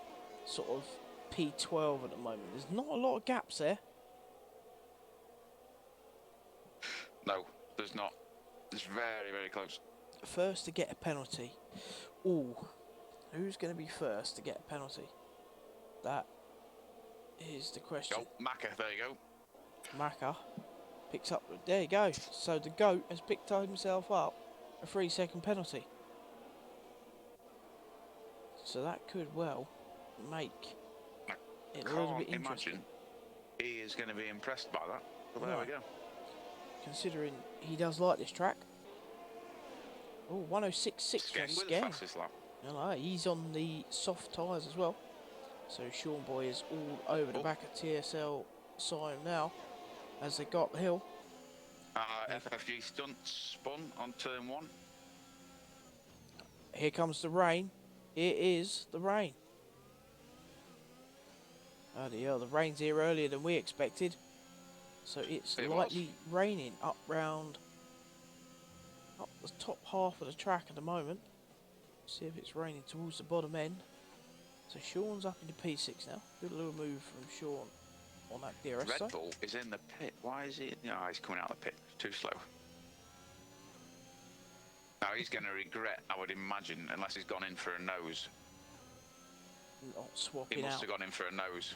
sort of P12 at the moment, there's not a lot of gaps there. No, there's not. It's very, very close. First to get a penalty. Ooh, who's going to be first to get a penalty? That is the question. Oh, Macca, there you go. Macca picks up. There you go. So the GOAT has picked himself up a 3-second penalty. So that could well make it a little bit interesting. He is going to be impressed by that. But there we go. Considering he does like this track. Oh, 106.6 from Skeng. No, he's on the soft tyres as well. So Sean Boy is all over the back of TSL Syme now as they got the hill. FFG stunt spun on turn 1. Here comes the rain. It is the rain. Oh dear, the rain's here earlier than we expected. So it's lightly raining up the top half of the track at the moment. See if it's raining towards the bottom end. So Sean's up into P6 now. Good little move from Sean on that DRS side. Red Bull is in the pit. Why is he? No, he's coming out of the pit. Too slow. Now he's going to regret, I would imagine, unless he's gone in for a nose. Not swapping He must out. have gone in for a nose.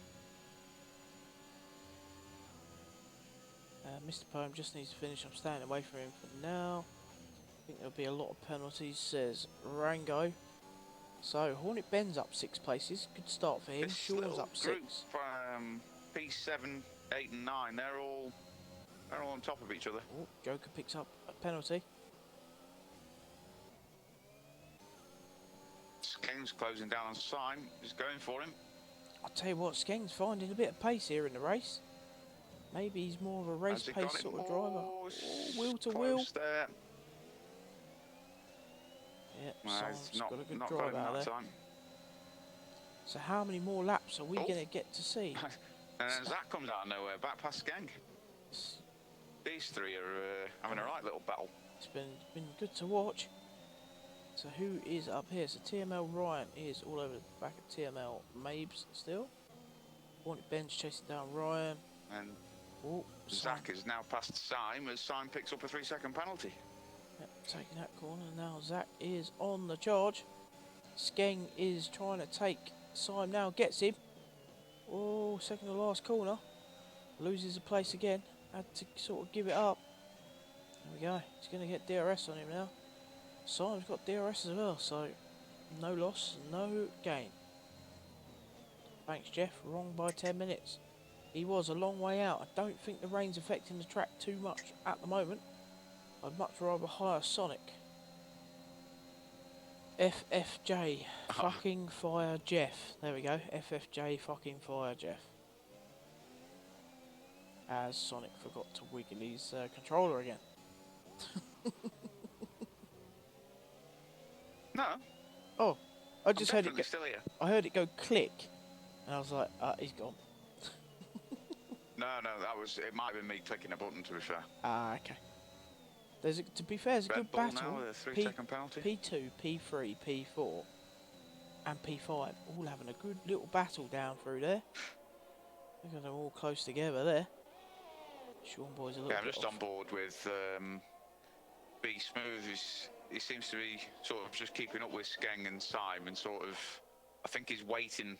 Mr. Poem just needs to finish. I'm staying away from him for now. I think there'll be a lot of penalties, says Rango. So Hornet Ben's up 6 places. Good start for him. Sean's up 6. P7, 8 and 9, they're all on top of each other. Oh, Joker picks up a penalty. Skeng's closing down on Syme. He's going for him. I'll tell you what, Skeng's finding a bit of pace here in the race. Maybe he's more of a race pace sort of driver. Oh, wheel to wheel. There. Yep, Syme's got a good not drive got him out that there. time. So how many more laps are we going to get to see? And then Zach comes out of nowhere, back past Skeng. These three are having a right little battle. It's been good to watch. So who is up here? So TML Ryan is all over the back of TML Mabes still. Hornet Ben's chasing down Ryan. And Zach is now past Syme as Syme picks up a 3-second penalty. Yep, taking that corner. Now Zach is on the charge. Skeng is trying to take Syme now. Gets him. Oh, second to last corner. Loses the place again. Had to sort of give it up. There we go. He's going to get DRS on him now. Syme's got DRS as well, so No loss, no gain. Thanks, Jeff. Wrong by 10 minutes. He was a long way out. I don't think the rain's affecting the track too much at the moment. I'd much rather hire Sonic. FFJ. Fucking fire Jeff. There we go. FFJ fucking fire Jeff. As Sonic forgot to wiggle his controller again. No, Oh, I I'm just heard it definitely go, still here. I heard it go click. And I was like, he's gone. No, it might have been me clicking a button, to be fair. Ah, okay. To be fair, there's a Red good Bull battle. now with a 3-second penalty. P2, P3, P4, and P5 all having a good little battle down through there. Look at them all close together there. Sean Boy's a little Yeah, I'm bit just off. on board with B Smooth. He seems to be sort of just keeping up with Skeng and Simon. Sort of, I think he's waiting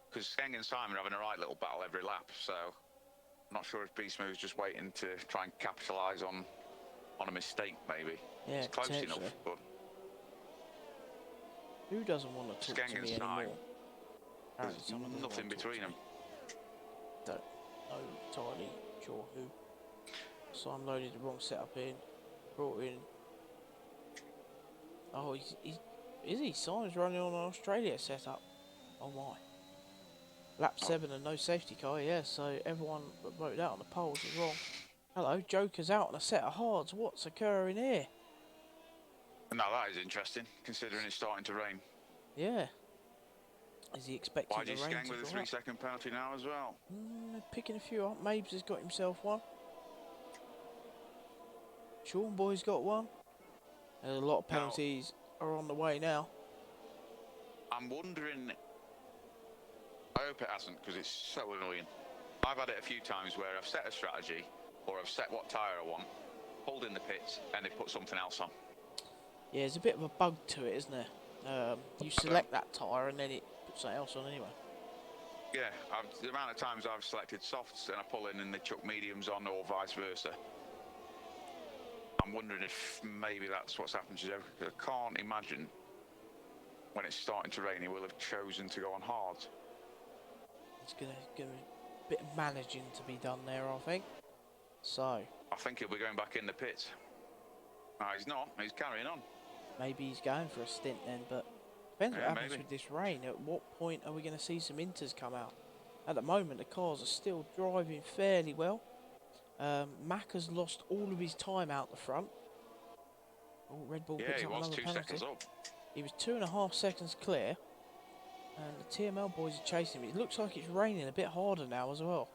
because Skeng and Simon are having a right little battle every lap. So I'm not sure if B Smooth's just waiting to try and capitalise on a mistake, maybe. Yeah, it's close enough, but who doesn't want to talk Skeng to and me Simon, anymore? Apparently someone doesn't nothing want to talk between to them. me. Don't know entirely sure who. So I'm loaded the wrong setup in. Brought in. Oh, is he? Simon's running on an Australia setup. Oh my. Lap 7 and no safety car, yeah, so everyone that voted out on the polls is wrong. Hello, Joker's out on a set of hards. What's occurring here? Now that is interesting, considering it's starting to rain. Yeah. Is he expecting Why the did rain Skeng to with a go up? 3-second penalty now as well? Picking a few up. Mabes has got himself one. Sean Boy's got one. And a lot of penalties are on the way now. I'm wondering. I hope it hasn't, because it's so annoying. I've had it a few times where I've set a strategy, or I've set what tyre I want, pulled in the pits, and they put something else on. Yeah, there's a bit of a bug to it, isn't there? You select that tyre and then it puts something else on anyway. Yeah, the amount of times I've selected softs and I pull in and they chuck mediums on, or vice versa. I'm wondering if maybe that's what's happened to Joe. I can't imagine when it's starting to rain he will have chosen to go on hard. It's gonna be a bit of managing to be done there, I think. So I think he'll be going back in the pits. No, he's not. He's carrying on. maybe he's going for a stint then, but depends what happens maybe. with this rain. At what point are we going to see some inters come out? At the moment, the cars are still driving fairly well. Mack has lost all of his time out the front. Oh, Red Bull picks up another penalty. Yeah, he was 2 seconds up. He was 2.5 seconds clear. And the TML boys are chasing him. It looks like it's raining a bit harder now as well.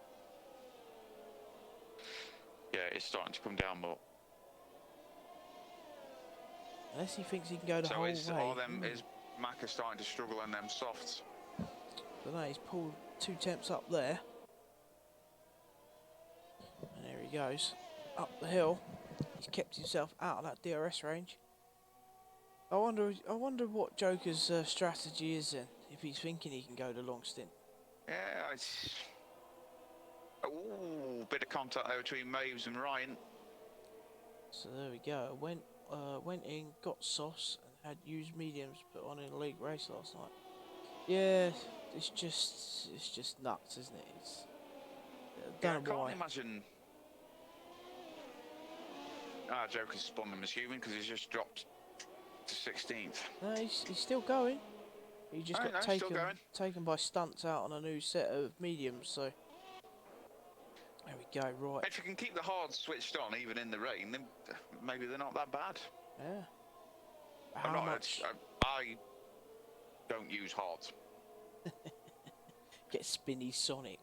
Yeah, it's starting to come down more. Unless he thinks he can go the whole way. Is Macca starting to struggle on them softs? I don't know, he's pulled 2 temps up there. And there he goes. Up the hill. He's kept himself out of that DRS range. I wonder what Joker's strategy is then. If he's thinking he can go the long stint. Yeah, it's... Ooh, bit of contact there between Maves and Ryan. So there we go. Went in, got sauce, and had used mediums put on in a league race last night. Yeah, it's just nuts, isn't it? It's I can't imagine. Joker's spun him as human because he's just dropped to 16th. No, he's still going. He just got taken by stunts out on a new set of mediums. So there we go. Right. If you can keep the hards switched on even in the rain, then maybe they're not that bad. Yeah. I don't use hards. Get spinny Sonic.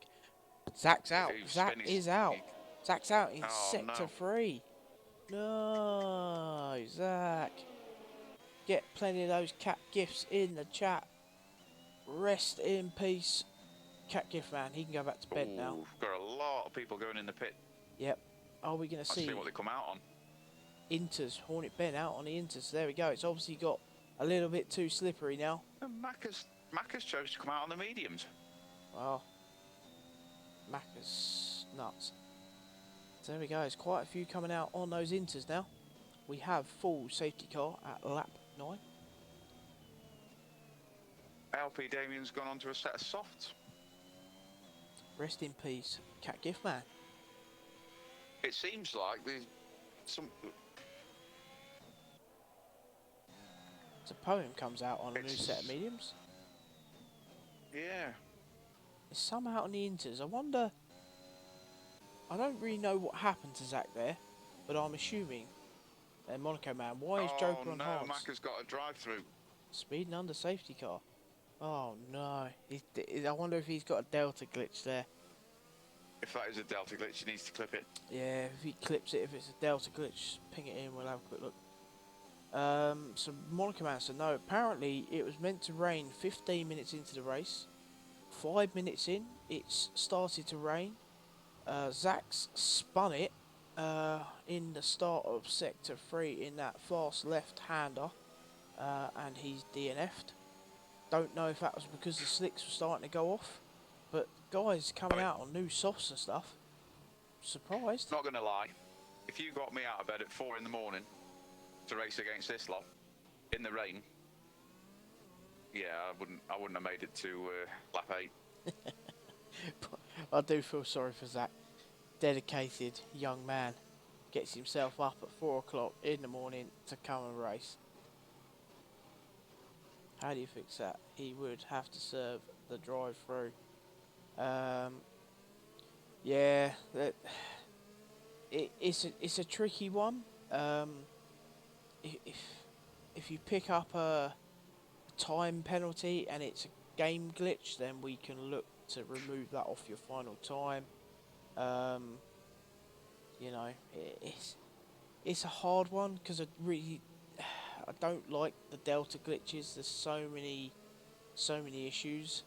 Zach's out. Zach is out. Zach's out in sector 3. No, Zach. Get plenty of those cat gifts in the chat. Rest in peace, cat gift man. He can go back to bed now. Got a lot of people going in the pit. Yep. Are we going to see what they come out on? Inters, Hornet Ben out on the Inters. There we go. It's obviously got a little bit too slippery now. And Macca's chose to come out on the mediums. Well, Macca's nuts. So there we go. There's quite a few coming out on those Inters now. We have full safety car at lap 9. LP Damien's gone on to a set of softs. Rest in peace, Cat Gift Man. It seems like there's some. It's a poem comes out on a new set of mediums. Yeah. It's some out on the inters. I wonder. I don't really know what happened to Zach there, but I'm assuming. Monaco Man, why is Oh Joker on no, hards? Macca's got a drive-through. Speeding under safety car. Oh no. I wonder if he's got a Delta glitch there. If that is a Delta glitch, he needs to clip it. Yeah, if he clips it, if it's a Delta glitch, ping it in, we'll have a quick look. So Monaco Man said no, apparently it was meant to rain 15 minutes into the race. 5 minutes in, it's started to rain. Zach's spun it in the start of Sector 3 in that fast left-hander, and he's DNF'd. Don't know if that was because the slicks were starting to go off, but guys coming out on new softs and stuff. Surprised. Not gonna lie, if you got me out of bed at 4 in the morning to race against this lot in the rain, yeah, I wouldn't have made it to lap 8. I do feel sorry for Zach. Dedicated young man gets himself up at 4 o'clock in the morning to come and race. How do you fix that? He would have to serve the drive-through. Yeah, it's a tricky one. If you pick up a time penalty and it's a game glitch, then we can look to remove that off your final time. You know, it's a hard one because I don't like the Delta glitches. There's so many issues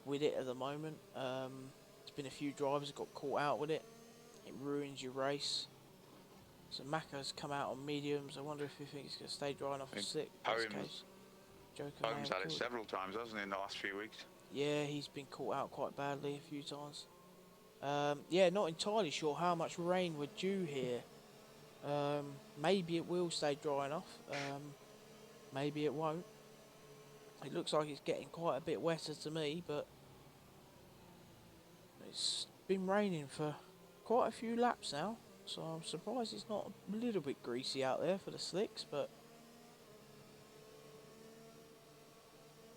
with it at the moment. There's been a few drivers that got caught out with it. It ruins your race. So Macca's come out on mediums. I wonder if he thinks he's going to stay drying off a slick. Holmes had it several times, hasn't he, in the last few weeks? Yeah, he's been caught out quite badly a few times. Yeah, not entirely sure how much rain we're due here. Maybe it will stay dry enough. Maybe it won't. It looks like it's getting quite a bit wetter to me, but it's been raining for quite a few laps now, so I'm surprised it's not a little bit greasy out there for the slicks, but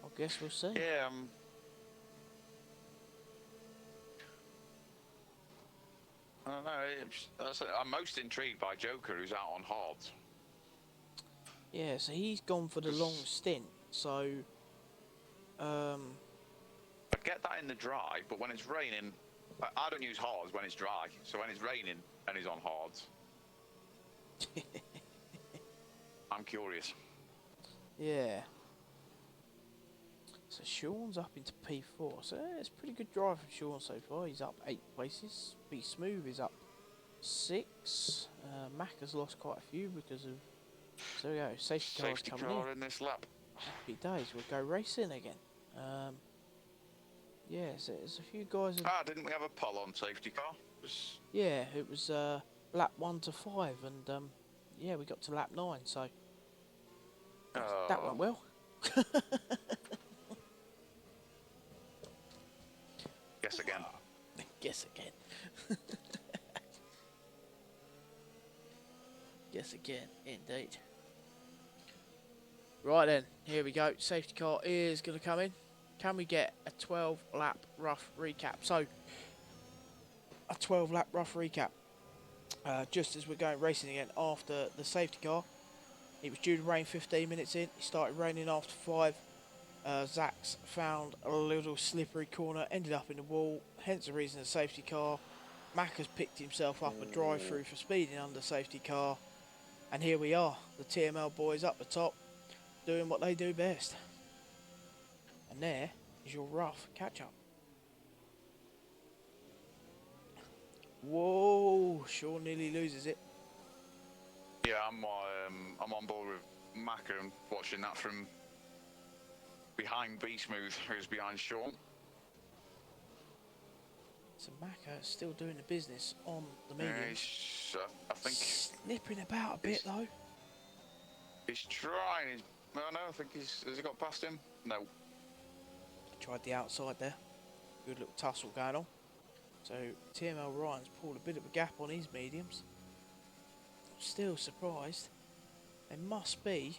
I guess we'll see. Yeah, I don't know. I'm most intrigued by Joker, who's out on hards. Yeah, so he's gone for the long stint, so I get that in the dry, but when it's raining, I don't use hards when it's dry, so when it's raining and he's on hards, I'm curious. yeah. So Sean's up into P4, so it's a pretty good drive from Sean so far. He's up 8 places. Be Smooth is up 6. Mac has lost quite a few because of. So we go. Safety car's coming in. In this lap. Happy days. We'll go racing again. Yeah, so there's a few guys. Didn't we have a poll on safety car? Yeah, it was lap 1 to 5, and yeah, we got to lap 9. So that went well. Guess again. Guess again. Guess again, indeed. Right then, here we go. Safety car is going to come in. Can we get a 12 lap rough recap? So, a 12 lap rough recap. Just as we're going racing again after the safety car. It was due to rain 15 minutes in. It started raining after 5. Zach's found a little slippery corner, ended up in the wall, hence the reason the safety car. Mac has picked himself up a drive-through for speeding under safety car. And here we are, the TML boys up the top, doing what they do best. And there is your rough catch-up. Whoa, Sean nearly loses it. Yeah, I'm on board with Macca and watching that from behind B Smooth, who's behind Sean. So Macca still doing the business on the medium. I think slipping about a bit though. He's trying. I think has he got past him? No. Tried the outside there. Good little tussle going on. So TML Ryan's pulled a bit of a gap on his mediums. Still surprised. They must be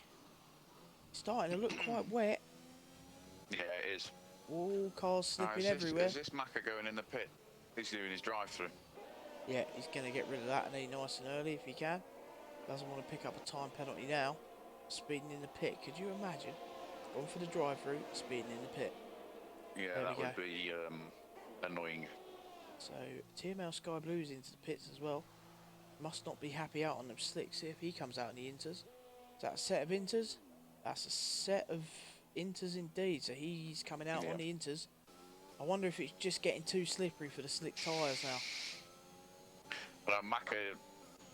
starting to look quite wet. Yeah, it is. All cars slipping Is everywhere. this Macca going in the pit? He's doing his drive-through. Yeah, he's going to get rid of that and nice and early if he can. Doesn't want to pick up a time penalty now. Speeding in the pit. Could you imagine? Going for the drive-through, speeding in the pit. Yeah, that would be annoying. So TML Sky Blue's into the pits as well. Must not be happy out on them slicks. See if he comes out in the inters. Is that a set of inters? That's a set of inters indeed. So he's coming out on the inters. I wonder if it's just getting too slippery for the slick tyres now. But Macca,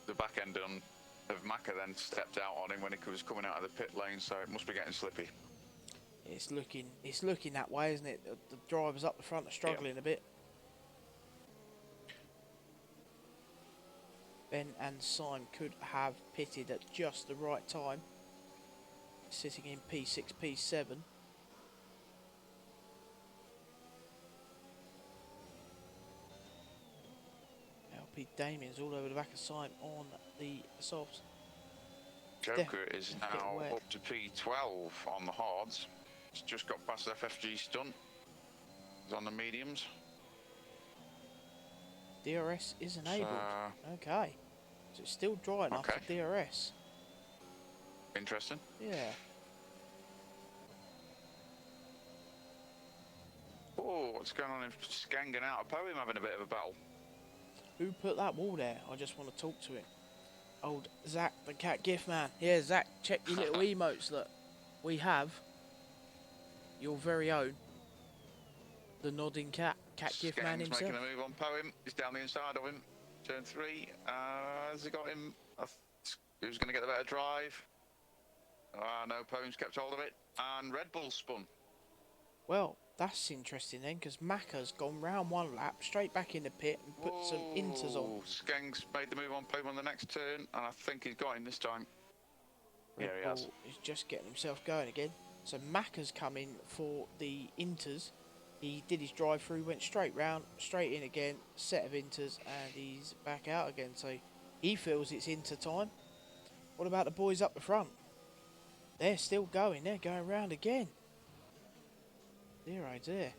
the back end of Macca then stepped out on him when he was coming out of the pit lane, so it must be getting slippy. It's looking that way, isn't it? The drivers up the front are struggling a bit. Ben and Syme could have pitted at just the right time. Sitting in P6, P7. LP Damien's all over the back of Syme on the softs. Joker is now up to P12 on the hards. He's just got past FFG stunt. He's on the mediums. DRS is enabled. Okay. So it's still dry enough for DRS. Interesting. Yeah. Oh, what's going on in Skangen out of Poem having a bit of a battle? Who put that wall there? I just want to talk to him. Old Zach, the cat gift man. Yeah, Zach, check your little emotes. Look, we have your very own, the nodding cat gift man himself. Making a move on Poem. He's down the inside of him. Turn 3. Has he got him? Who's going to get the better drive? No, Poem's kept hold of it. And Red Bull spun. Well, that's interesting then, because Macca's gone round one lap, straight back in the pit and put some inters on. Skeng's made the move on Poem on the next turn, and I think he's got him this time. Red Bull is just getting himself going again. So Macca's come in for the inters. He did his drive through, went straight round, straight in again, set of inters, and he's back out again. So he feels it's inter time. What about the boys up the front? They're still going. They're going round again. Dear oh dear.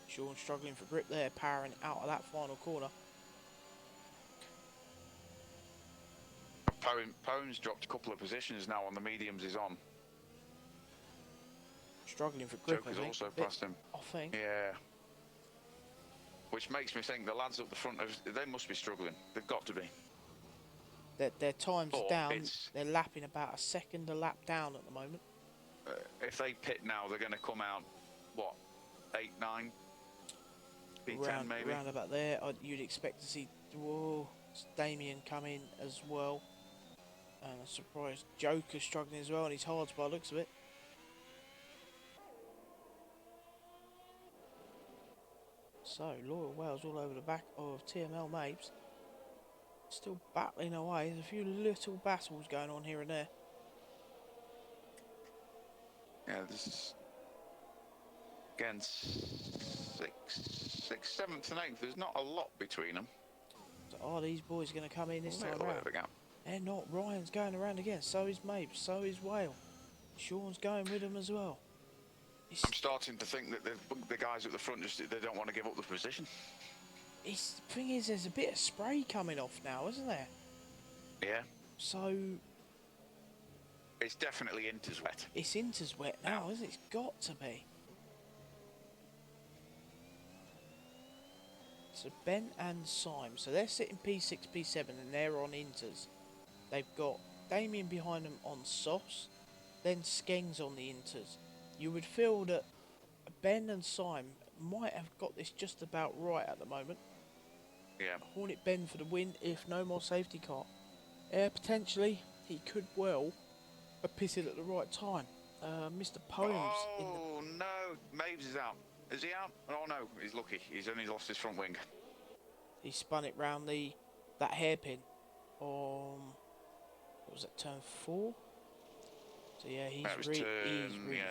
Sean struggling for grip there, powering out of that final corner. Poem's dropped a couple of positions now on the mediums he's on. Struggling for grip, Joker's also passed him. I think. Yeah. Which makes me think the lads up the front, they must be struggling. They've got to be. Their time's down. They're lapping about a second a lap down at the moment. If they pit now, they're going to come out, what, 8, 9? P10 maybe? Around about there. You'd expect to see Damien come in as well. And a surprise, Joker's struggling as well, and he's hard by the looks of it. So, Loyal Wales all over the back of TML Mapes. Still battling away. There's a few little battles going on here and there. Yeah, this is again 6th, 7th and 8th. There's not a lot between them. So are these boys going to come in this time around? They're not. Ryan's going around again. So is Mapes. So is Whale. Sean's going with them as well. I'm starting to think that the guys at the front they don't want to give up the position. The thing is, there's a bit of spray coming off now, isn't there? Yeah. So it's definitely Inter's wet. It's Inter's wet now, isn't it? It's got to be. So Ben and Syme, so they're sitting P6, P7, and they're on Inters. They've got Damien behind them on softs, then Skeng's on the Inters. You would feel that Ben and Syme might have got this just about right at the moment. Yeah. Hornet Ben for the win if no more safety car. Potentially, he could well have pitted at the right time. Mr. Poems. Oh, no. Maves is out. Is he out? Oh, no. He's lucky. He's only lost his front wing. He spun it round that hairpin on... What was that, turn 4? So, yeah, he's really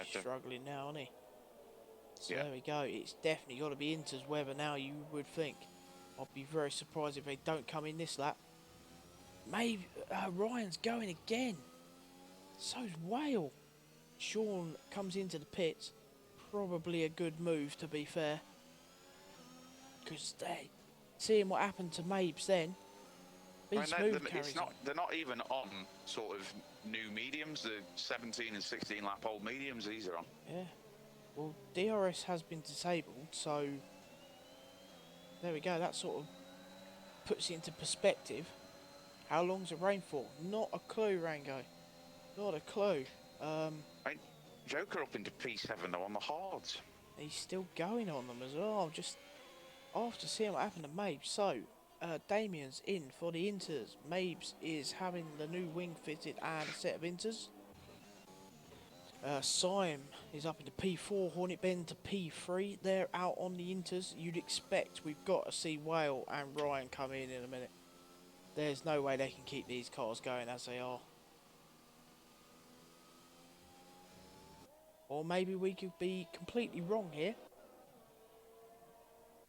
struggling now, isn't he? So Yeah. there we go. It's definitely got to be Inter's weather now, you would think. I'd be very surprised if they don't come in this lap. Maybe Ryan's going again. So's Whale. Sean comes into the pits. Probably a good move, to be fair. Because seeing what happened to Mabes then, I Be mean, Smooth carries on. they're not even on sort of new mediums. The 17 and 16 lap old mediums these are on. Yeah. Well, DRS has been disabled, so there we go. That sort of puts it into perspective. How long's the rain for? Not a clue, Rango. Not a clue. I mean, Joker up into P7 though on the hards. He's still going on them as well. Just after seeing what happened to Mabes. So, Damien's in for the Inters. Mabes is having the new wing fitted and a set of Inters. Syme is up into P4, Hornet Ben to P3. They're out on the Inters. You'd expect we've got to see Whale and Ryan come in a minute. There's no way they can keep these cars going as they are. Or maybe we could be completely wrong here.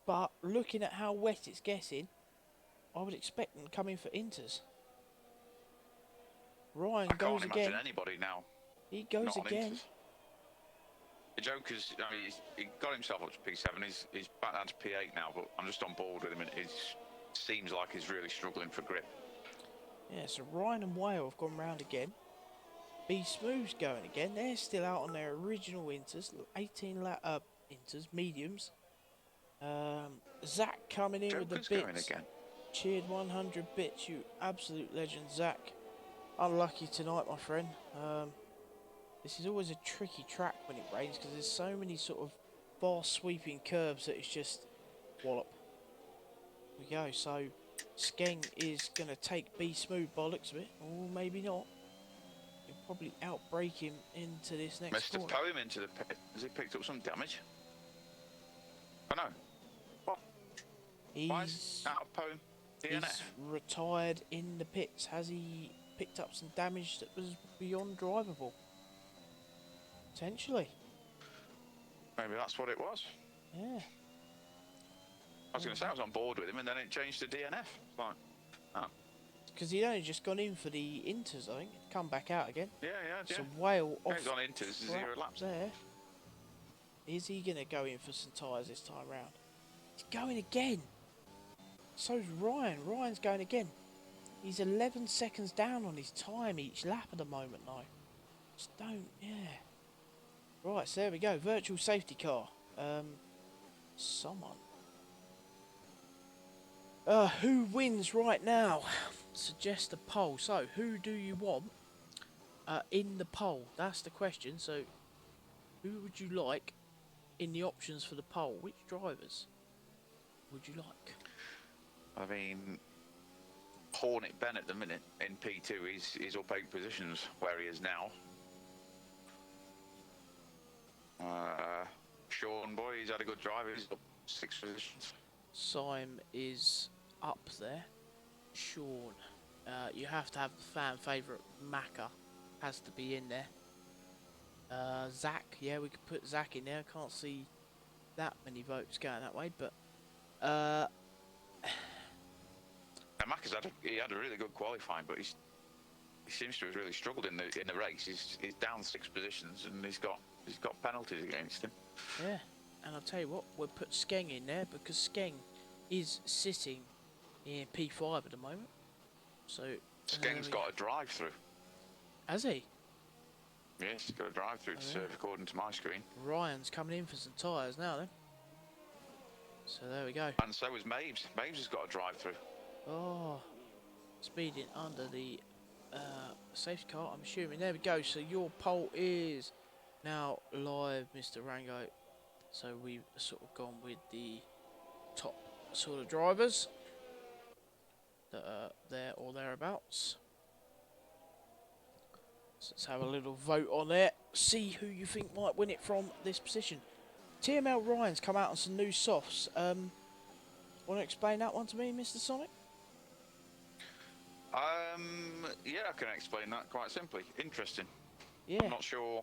But looking at how wet it's getting, I would expect them to come in for Inters. Ryan I goes can't again. imagine anybody now. He goes Not on again. Inters. The Joker's, I mean, he got himself up to P7. He's back down to P8 now, but I'm just on board with him, and it seems like he's really struggling for grip. Yeah, so Ryan and Whale have gone round again. Be Smooth's going again. They're still out on their original Inters, 18 Inters, mediums. Zach coming in Joker's with the going bits. again. Cheered 100 bits, you absolute legend, Zach. Unlucky tonight, my friend. This is always a tricky track when it rains because there's so many sort of fast sweeping curves that it's just wallop. Here we go. So Skeng is going to take B Smooth bollocks a bit, or maybe not. He'll probably outbrake him into this next Mr. corner. Poem into the pit. Has he picked up some damage? Oh no. What? Why is He's out of Poem? DNF? retired in the pits. Has he picked up some damage that was beyond drivable? Potentially. Maybe that's what it was. Yeah. I was going to say I was on board with him, and then it changed to DNF. Like, oh. Because he'd only just gone in for the Inters, I think. Come back out again. Yeah. So Whale Yeah, off he's on Inters, 0 laps. there. Is he going to go in for some tyres this time round? He's going again. So's Ryan. Ryan's going again. He's 11 seconds down on his time each lap at the moment now. Just don't, yeah. Right, so there we go. Virtual safety car. Someone. Who wins right now? Suggest a poll. So, who do you want in the poll? That's the question. So, who would you like in the options for the poll? Which drivers would you like? I mean, Hornet Ben at the minute in P2, he's up 8 positions where he is now. Sean Boy, he's had a good drive, he's up 6 positions. Syme is up there. Sean, you have to have the fan favourite Macca, has to be in there. Zach, yeah, we could put Zach in there. Can't see that many votes going that way, but And Macca's had a really good qualifying, but he seems to have really struggled in the race. He's down 6 positions, and he's got penalties against him. yeah. And I'll tell you what, we'll put Skeng in there because Skeng is sitting in P5 at the moment. So Skeng's got a drive-through. Has he? Yes, he's got a drive-through to serve according to my screen. Ryan's coming in for some tyres now then. So there we go. And so is Mabes. Mabes has got a drive-through. Oh, speeding under the safety car, I'm assuming. There we go. So your poll is now live, Mr. Rango. So we've sort of gone with the top sort of drivers that are there or thereabouts. So let's have a little vote on there. See who you think might win it from this position. TML Ryan's come out on some new softs. Want to explain that one to me, Mr. Sonic? Yeah, I can explain that quite simply. Interesting. Yeah. I'm not sure.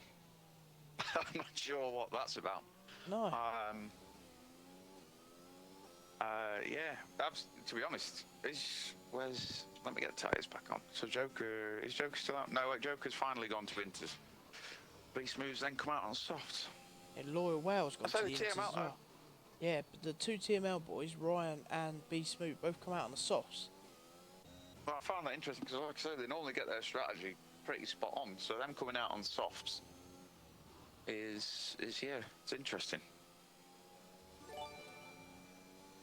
I'm not sure what that's about. No. Yeah, that's, to be honest, where's, let me get the tyres back on. So is Joker still out? No, wait, Joker's finally gone to Inters. Beast Moves then come out on softs. Yeah, Loyal Whale's I gone say to the the TM Inters out as though. well. Yeah, but the two TML boys, Ryan and B Smooth, both come out on the softs. Well, I found that interesting because, like I say, they normally get their strategy pretty spot on. So them coming out on softs is yeah, it's interesting.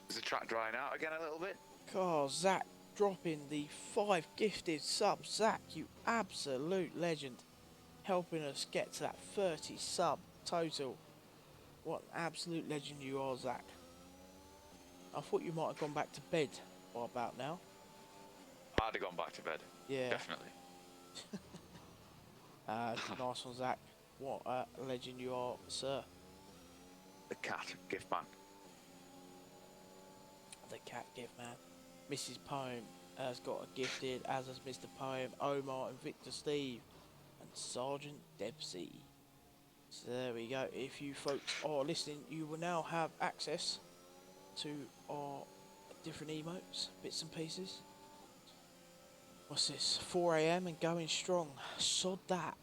Is the track drying out again a little bit? God, Zach dropping the 5 gifted subs. Zach, you absolute legend. Helping us get to that 30 sub total. What an absolute legend you are, Zach. I thought you might have gone back to bed by about now. I'd have gone back to bed. Yeah. Definitely. Nice one, Zach. What a legend you are, sir. The cat gift man. The cat gift man. Mrs. Poem has got a gifted, as has Mr. Poem, Omar and Victor Steve, and Sergeant Dempsey. So there we go. If you folks are listening, you will now have access to our different emotes, bits and pieces. What's this? 4 AM and going strong. Sod that.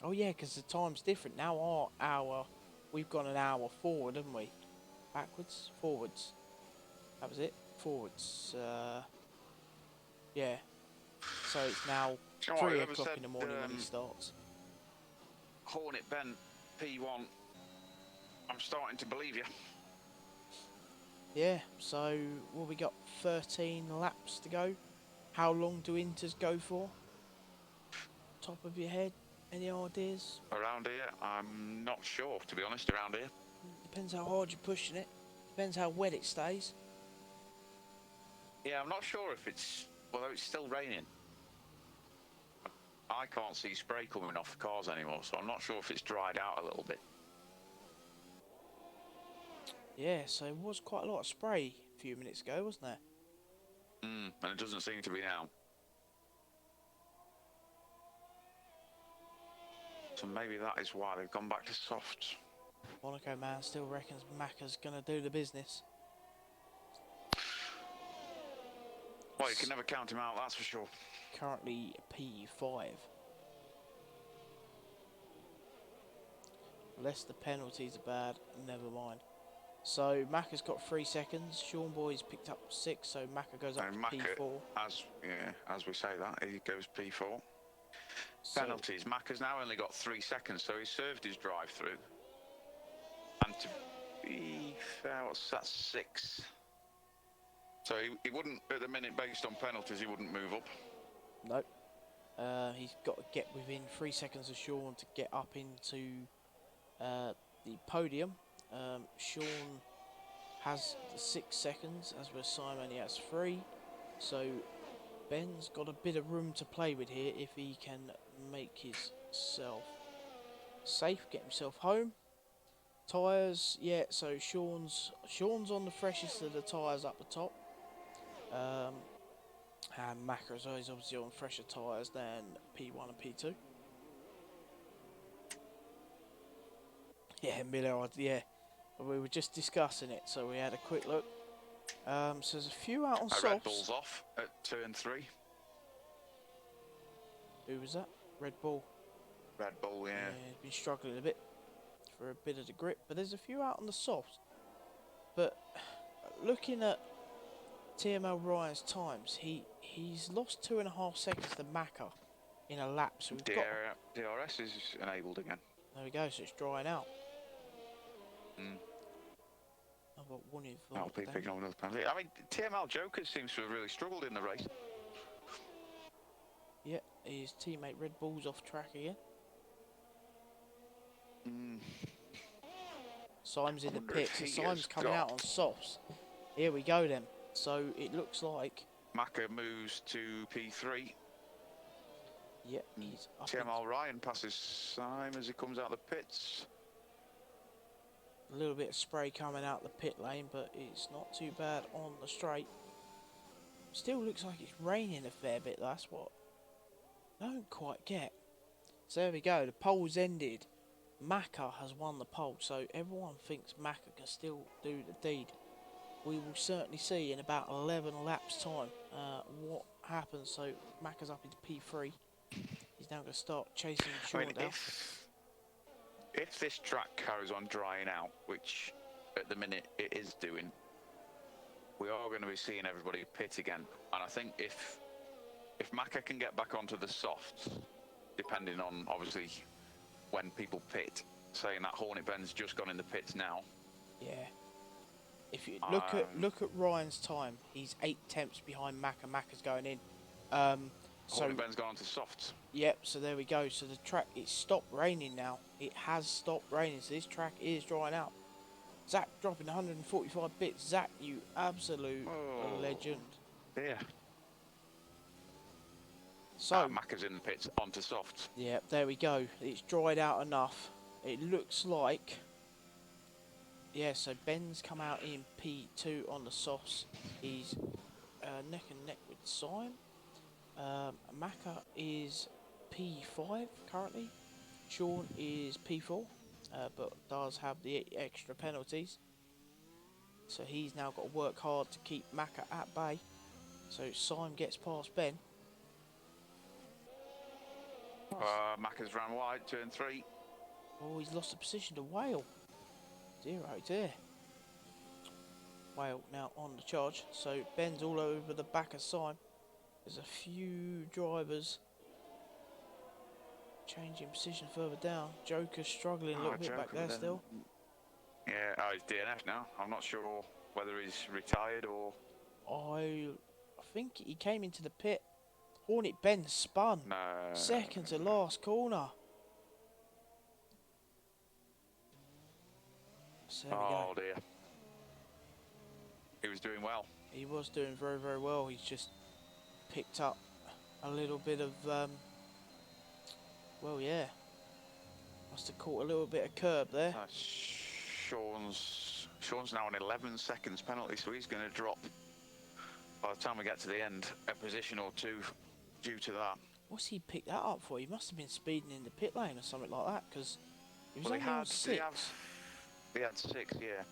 Oh yeah, because the time's different. Now our hour, we've gone an hour forward, haven't we? Backwards? Forwards. That was it. Forwards. Yeah. So it's now You know 3 whoever o'clock said, in the morning when it starts. Hornet Ben P1, I'm starting to believe you. Yeah, so what we got? 13 laps to go. How long do Inters go for? Top of your head? Any ideas? Around here, I'm not sure, to be honest, around here. Depends how hard you're pushing it. Depends how wet it stays. Yeah, I'm not sure if it's, although it's still raining. I can't see spray coming off the cars anymore, so I'm not sure if it's dried out a little bit. Yeah, so it was quite a lot of spray a few minutes ago, wasn't there? And it doesn't seem to be now. So maybe that is why they've gone back to softs. Monaco man still reckons Macca's gonna do the business. Well, you can never count him out, that's for sure. Currently P5. Unless the penalties are bad, never mind. So Macca's got 3 seconds. Sean Boy's picked up 6, so Macca goes up to P4. As we say that, he goes P4. So Penalties. Macca's now only got 3 seconds, so he served his drive through. And to be fair, what's that, 6? So he wouldn't, at the minute, based on penalties, he wouldn't move up. nope. He's got to get within 3 seconds of Sean to get up into the podium. Sean has 6 seconds, as with Simon he has 3. So Ben's got a bit of room to play with here if he can make himself safe, get himself home. Tyres, yeah, so Sean's on the freshest of the tyres up the top. And Macca is obviously on fresher tyres than P1 and P2. Yeah, Miller, yeah. We were just discussing it, so we had a quick look. So there's a few out on softs. Red Bull's off at turn 3. Who was that? Red Bull. Red Bull, yeah. He's been struggling a bit for a bit of the grip, but there's a few out on the softs. But looking at TML Ryan's times, he's lost 2.5 seconds to Macca in a lap. So we've got DRS is enabled again. there we go. So it's drying out. Mm. I've got one in That'll be picking up another penalty. I mean, TML Joker seems to have really struggled in the race. Yeah, his teammate Red Bull's off track again. Simon's in the pit, so Simon's coming out on softs. Here we go then. So it looks like Macca moves to P3. yeah, he's up. TML Ryan passes Simon as he comes out of the pits. A little bit of spray coming out the pit lane, but it's not too bad on the straight. Still looks like it's raining a fair bit. That's what I don't quite get. So there we go. The pole's ended. Macca has won the pole, so everyone thinks Macca can still do the deed. We will certainly see in about 11 laps time what happens. So Macca's up into P3. He's now going to start chasing I mean, Sean down. if this track carries on drying out, which at the minute it is doing, we are going to be seeing everybody pit again. And I think if Macca can get back onto the softs, depending on obviously when people pit, saying that Hornet Ben's just gone in the pits now. Yeah. If you look at Ryan's time, he's 8 tenths behind Macca. Macca's going in. Hornet Ben's gone onto softs. Yep. So there we go. So the track, it's stopped raining now. It has stopped raining. So this track is drying out. Zach dropping 145 bits. Zach, you absolute legend. Yeah. So Macca's in the pits onto softs. Yeah, there we go. It's dried out enough. It looks like... Yeah, so Ben's come out in P2 on the softs. He's neck and neck with Simon. Macca is P5 currently. Sean is P4, but does have the extra penalties. So he's now got to work hard to keep Macca at bay. So Simon gets past Ben. Macca's ran wide, turn 3. Oh, he's lost the position to Whale. Dear oh dear. Whale now on the charge. So Ben's all over the back of Simon. There's a few drivers changing position further down. Joker's struggling a little bit back there still. Yeah, he's DNF now. I'm not sure whether he's retired or... I think he came into the pit. Hornet Ben spun. No. Second to last corner. So there we go. Oh dear. He was doing well. He was doing very, very well. He's just picked up a little bit of, well, yeah. Must have caught a little bit of curb there. Sean's now on 11 seconds penalty, so he's going to drop by the time we get to the end a position or two due to that. What's he picked that up for? He must have been speeding in the pit lane or something like that, because he was only on 6. He had 6, yeah.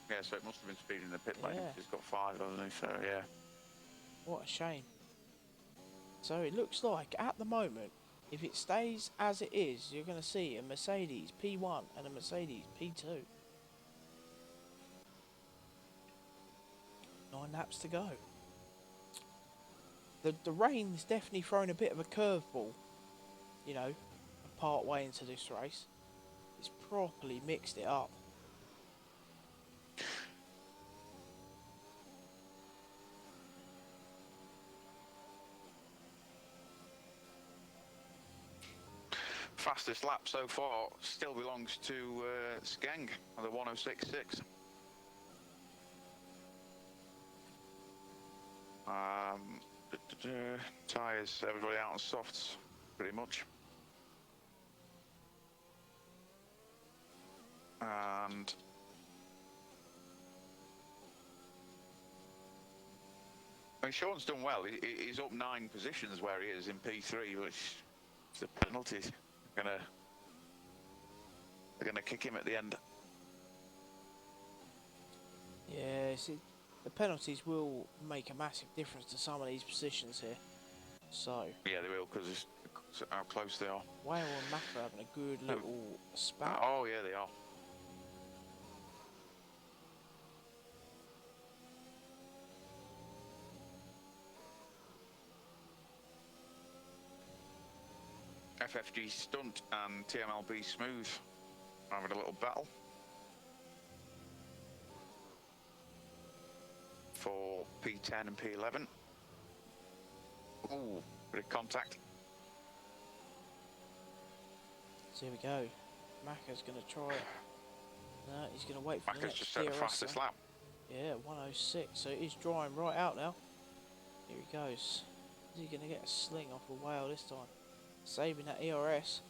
Yeah, so it must have been speeding in the pit lane. Yeah. He's got 5, hasn't he? So, yeah. What a shame. So it looks like, at the moment, if it stays as it is, you're going to see a Mercedes P1 and a Mercedes P2. 9 laps to go. The rain's definitely thrown a bit of a curveball, you know, part way into this race. It's properly mixed it up. Fastest lap so far still belongs to Skeng, the 106.6. Tyres, everybody out on softs, pretty much. And I mean, Sean's done well. He's up 9 positions where he is in P3, which the penalties they're gonna kick him at the end. Yeah, see, the penalties will make a massive difference to some of these positions here. So yeah, they will, because how close they are. Whale and Macca are having a good little spat. Oh yeah, they are. FFG Stunt and TMLB Smooth having a little battle for P10 and P11. Ooh, bit of contact. So here we go. Macca's going to try it. No, he's going to wait for the Macca's next just set the DRS fastest now. lap. Yeah, 106. So he's drying right out now. Here he goes. Is he going to get a sling off a Whale this time? Saving that ERS.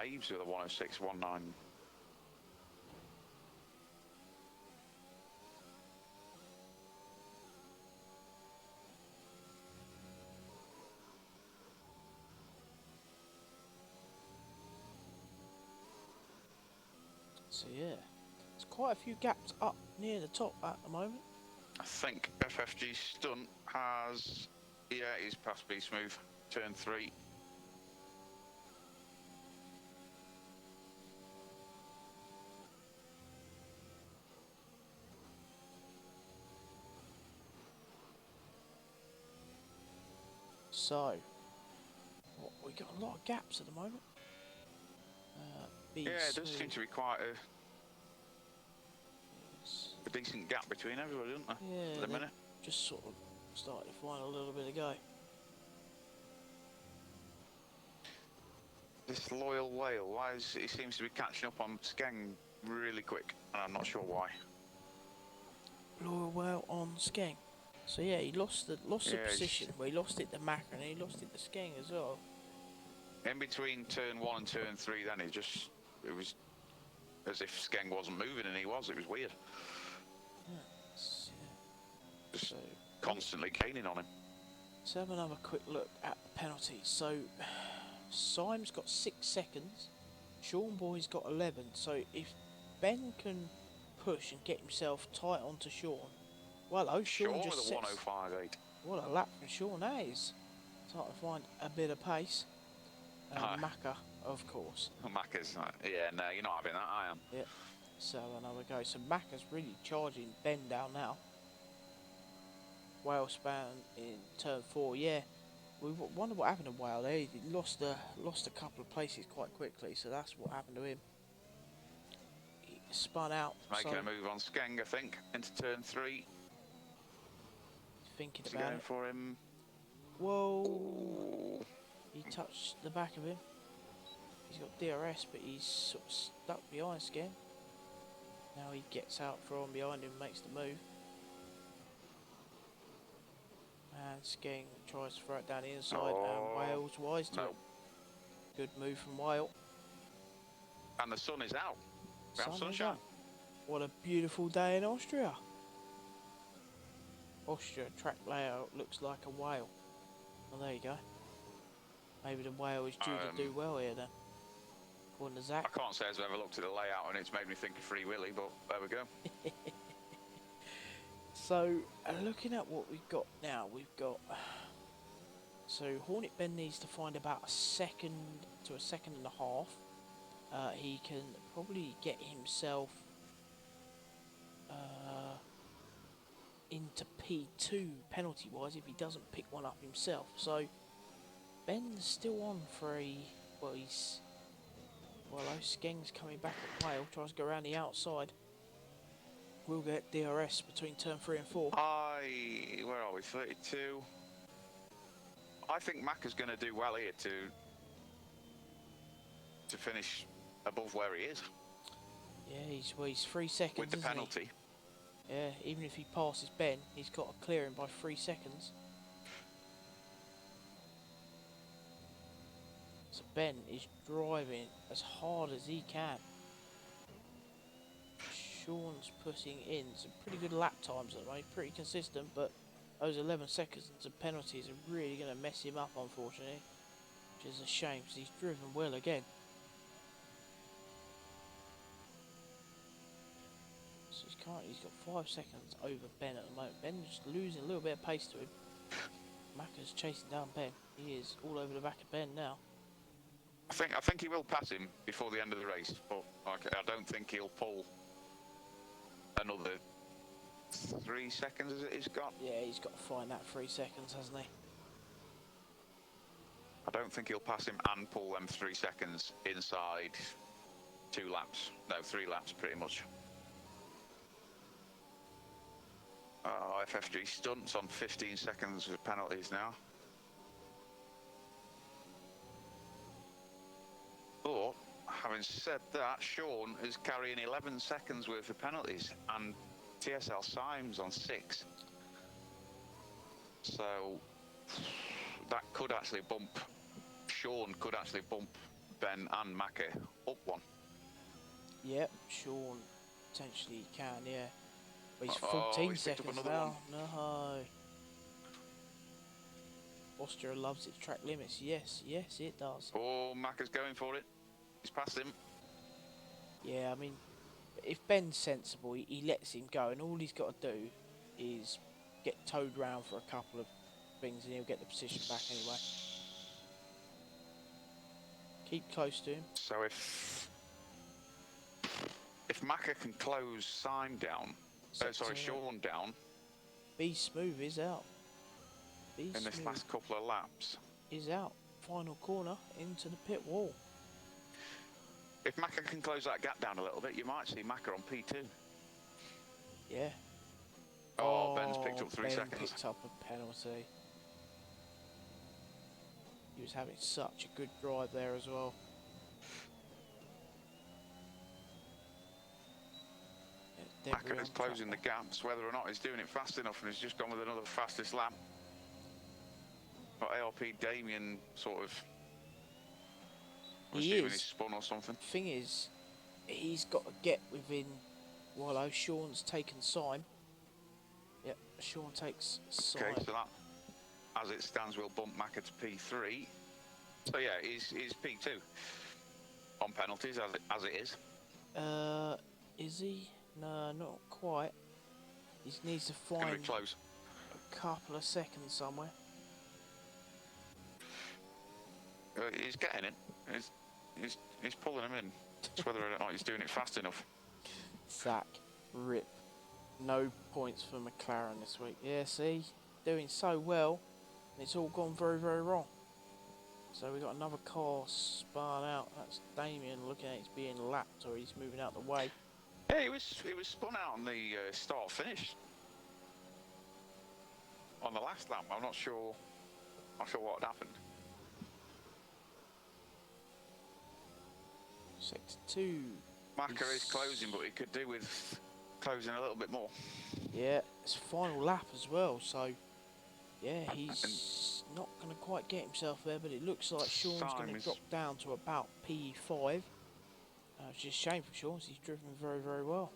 Aves with a 106.19. So yeah, there's quite a few gaps up near the top at the moment. I think FFG Stunt has, yeah, he's past B Smooth, turn 3. So, we got a lot of gaps at the moment. Yeah, it does seem to be quite a decent gap between everybody, isn't there? Yeah, at the minute. Just sort of started to find a little bit of go. This Loyal Whale, why is he seems to be catching up on Skeng really quick, and I'm not sure why. Loyal Whale on Skeng. So yeah, he lost the position. Well, he lost it to Macker and he lost it to Skeng as well. In between turn 1 and turn 3, then it was as if Skeng wasn't moving, and he was. It was weird. Just constantly caning on him. Let's have another quick look at the penalties. So Syme's got 6 seconds. Sean Boy's got 11. So if Ben can push and get himself tight onto Sean, well, Sean just with a 105.8. What a lap from Sean that is. Starting to find a bit of pace. Macca, of course. Macca's yeah, no, you're not having that. I am. Yeah. So another go. So Macca's really charging Ben down now. Whale span in turn 4. Yeah. We wonder what happened to Whale there. He lost a couple of places quite quickly. So that's what happened to him. He spun out. Making a move on Skeng, I think, into turn 3. Thinking Is about going it. for him. Whoa. Ooh. He touched the back of him. He's got DRS, but he's sort of stuck behind Skeng. Now he gets out from behind him, makes the move. And Skeng tries to throw it down the inside, and Whale's wise to it. Good move from Whale. And the sun is out. We have sunshine. What a beautiful day in Austria. Austria track layout looks like a whale. Well, there you go. Maybe the whale is due to do well here then. According to Zach. I can't say I've ever looked at the layout and it's made me think of Free Willy, but there we go. So, looking at what we've got now, we've got... So, Hornet Ben needs to find about a second to a second and a half. He can probably get himself into P2 penalty-wise if he doesn't pick one up himself. So, Ben's still on for a... Well, Skeng's coming back at Whale, tries to go around the outside. We'll get DRS between turn 3 and 4. Where are we? 32. I think Macca's going to do well here to finish above where he is. Yeah, he's 3 seconds with the penalty. Yeah, even if he passes Ben, he's got to clear him by 3 seconds. So Ben is driving as hard as he can. Sean's putting in some pretty good lap times at the moment, pretty consistent, but those 11 seconds of penalties are really going to mess him up, unfortunately, which is a shame because he's driven well again. So he's got 5 seconds over Ben at the moment. Ben's just losing a little bit of pace to him. Macca's chasing down Ben. He is all over the back of Ben now. I think he will pass him before the end of the race, but I don't think he'll pull another 3 seconds as he's got. Yeah, he's got to find that 3 seconds, hasn't he? I don't think he'll pass him and pull them 3 seconds inside 2 laps. No, 3 laps pretty much. FFG stunts on 15 seconds with penalties now. But having said that, Sean is carrying 11 seconds worth of penalties and TSL Symes on 6. So that could actually bump, Sean could actually bump Ben and Macca up one. Yep, Sean potentially can, yeah. But he's Oh, 14 he's picked up seconds another one. now. No. Austria loves its track limits. Yes, yes, it does. Oh, Macca's going for it. He's past him. Yeah, I mean, if Ben's sensible, he lets him go, and all he's got to do is get towed round for a couple of things, and he'll get the position back anyway. Keep close to him. So if Macca can close Syme down, Sean down, Be Smooth is out. Be in this Smooth last couple of laps. is out. Final corner into the pit wall. If Macca can close that gap down a little bit, you might see Macca on P2. Yeah. Oh, Ben's picked up 3 Ben seconds. picked up a penalty. He was having such a good drive there as well. Yeah, Macca is closing the gaps, whether or not he's doing it fast enough, and he's just gone with another fastest lap. Got ARP Damien sort of doing his spun or something. Thing is, he's got to get within. While Sean's taken Syme. Yep, Sean takes Syme. Okay, so that, as it stands, will bump Macca to P3. So yeah, he's P2 on penalties as it is. Is he? No, not quite. He needs to Gonna find be close. a couple of seconds somewhere. He's getting it. He's pulling him in. It's whether or not he's doing it fast enough. Zach, rip. No points for McLaren this week. Yeah, see? Doing so well, and it's all gone very, very wrong. So we got another car spun out. That's Damien looking at it being lapped, or he's moving out the way. Yeah, he was spun out on the start finish on the last lap. I'm not sure what had happened. Sector 2. Macca is closing, but he could do with closing a little bit more. Yeah, it's final lap as well, so yeah, he's not going to quite get himself there, but it looks like Sean's going to drop down to about P5. It's just a shame for Sean, he's driven very, very well.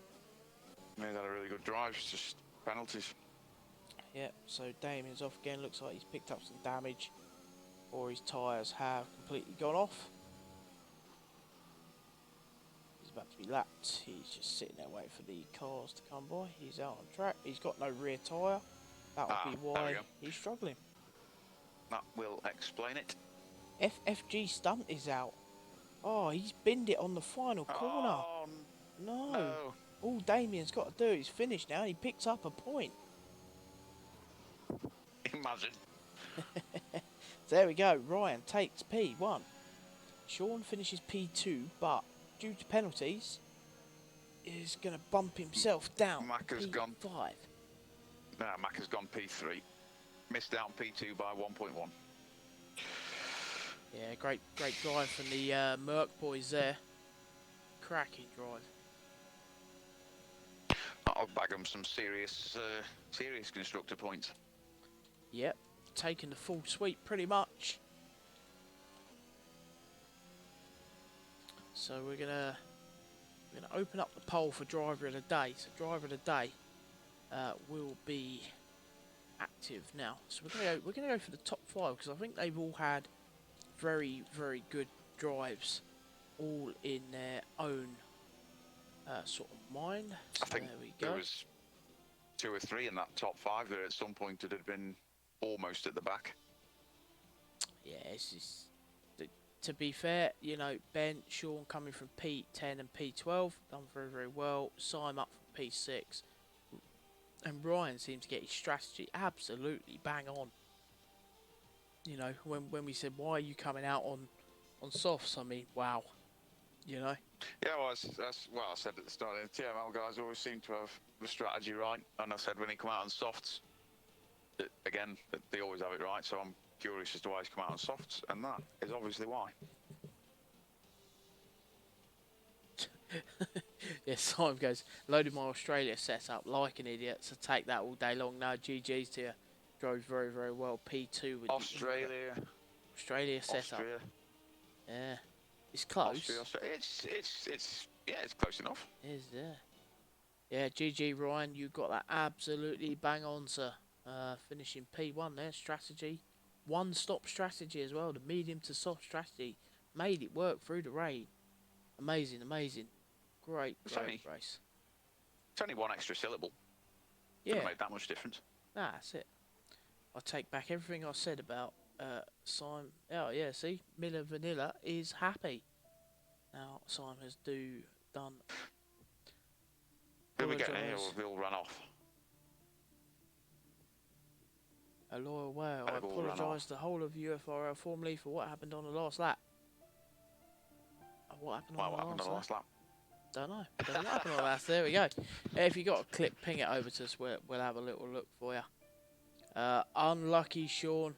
Yeah, he's had a really good drive, it's just penalties. Yeah, so Damien's off again, looks like he's picked up some damage, or his tyres have completely gone off. He's about to be lapped, he's just sitting there waiting for the cars to come by. He's out on track, he's got no rear tyre, that will be why he's struggling. That will explain it. FFG stunt is out. Oh, he's binned it on the final corner. Oh, no. All Damien's got to do is finish now. He picks up a point. Imagine. There we go. Ryan takes P1. Sean finishes P2, but due to penalties, is going to bump himself down. Macca's gone 5. No, Macca's gone P3. Missed out on P2 by 1.1. Yeah, great drive from the Merc boys there. Cracking drive. That'll bag them some serious constructor points. Yep, taking the full sweep pretty much. So we're gonna open up the poll for driver of the day. So driver of the day will be active now. So we're gonna go for the top 5 because I think they've all had very, very good drives, all in their own sort of mind. So I think there we go. there was 2 or 3 in that top 5 that at some point it had been almost at the back. Yeah, it's just, to be fair, you know, Ben, Sean coming from P10 and P12, done very, very well. Syme up from P6. And Ryan seems to get his strategy absolutely bang on. You know, when we said, why are you coming out on softs? I mean, wow. You know? Yeah, well, that's what I said at the start. The TML guys always seem to have the strategy right. And I said when he come out on softs, again, they always have it right. So I'm curious as to why he's come out on softs. And that is obviously why. Yeah, Simon goes, loaded my Australia setup like an idiot, so take that all day long. No, GG's to you. Drove very, very well. P2 with Australia Australia setup. Austria. Yeah. It's close. Austria. It's close enough. It is, yeah. Yeah, GG Ryan, you got that absolutely bang on, sir. Finishing P1 there, strategy. One-stop strategy as well, the medium to soft strategy. Made it work through the rain. Amazing, amazing. Great race. It's only one extra syllable. Yeah. Doesn't make that much difference. Nah, that's it. I take back everything I said about Simon. Oh, yeah, see? Miller Vanilla is happy. Now, Simon has done. Will we get here or we'll run off? A loyal whale. I apologise to the whole of UFRL formally for what happened on the last lap. What happened on the last lap? Don't know. Don't know what happened on the last. There we go. If you got a clip, ping it over to us. We'll have a little look for you. Unlucky Sean.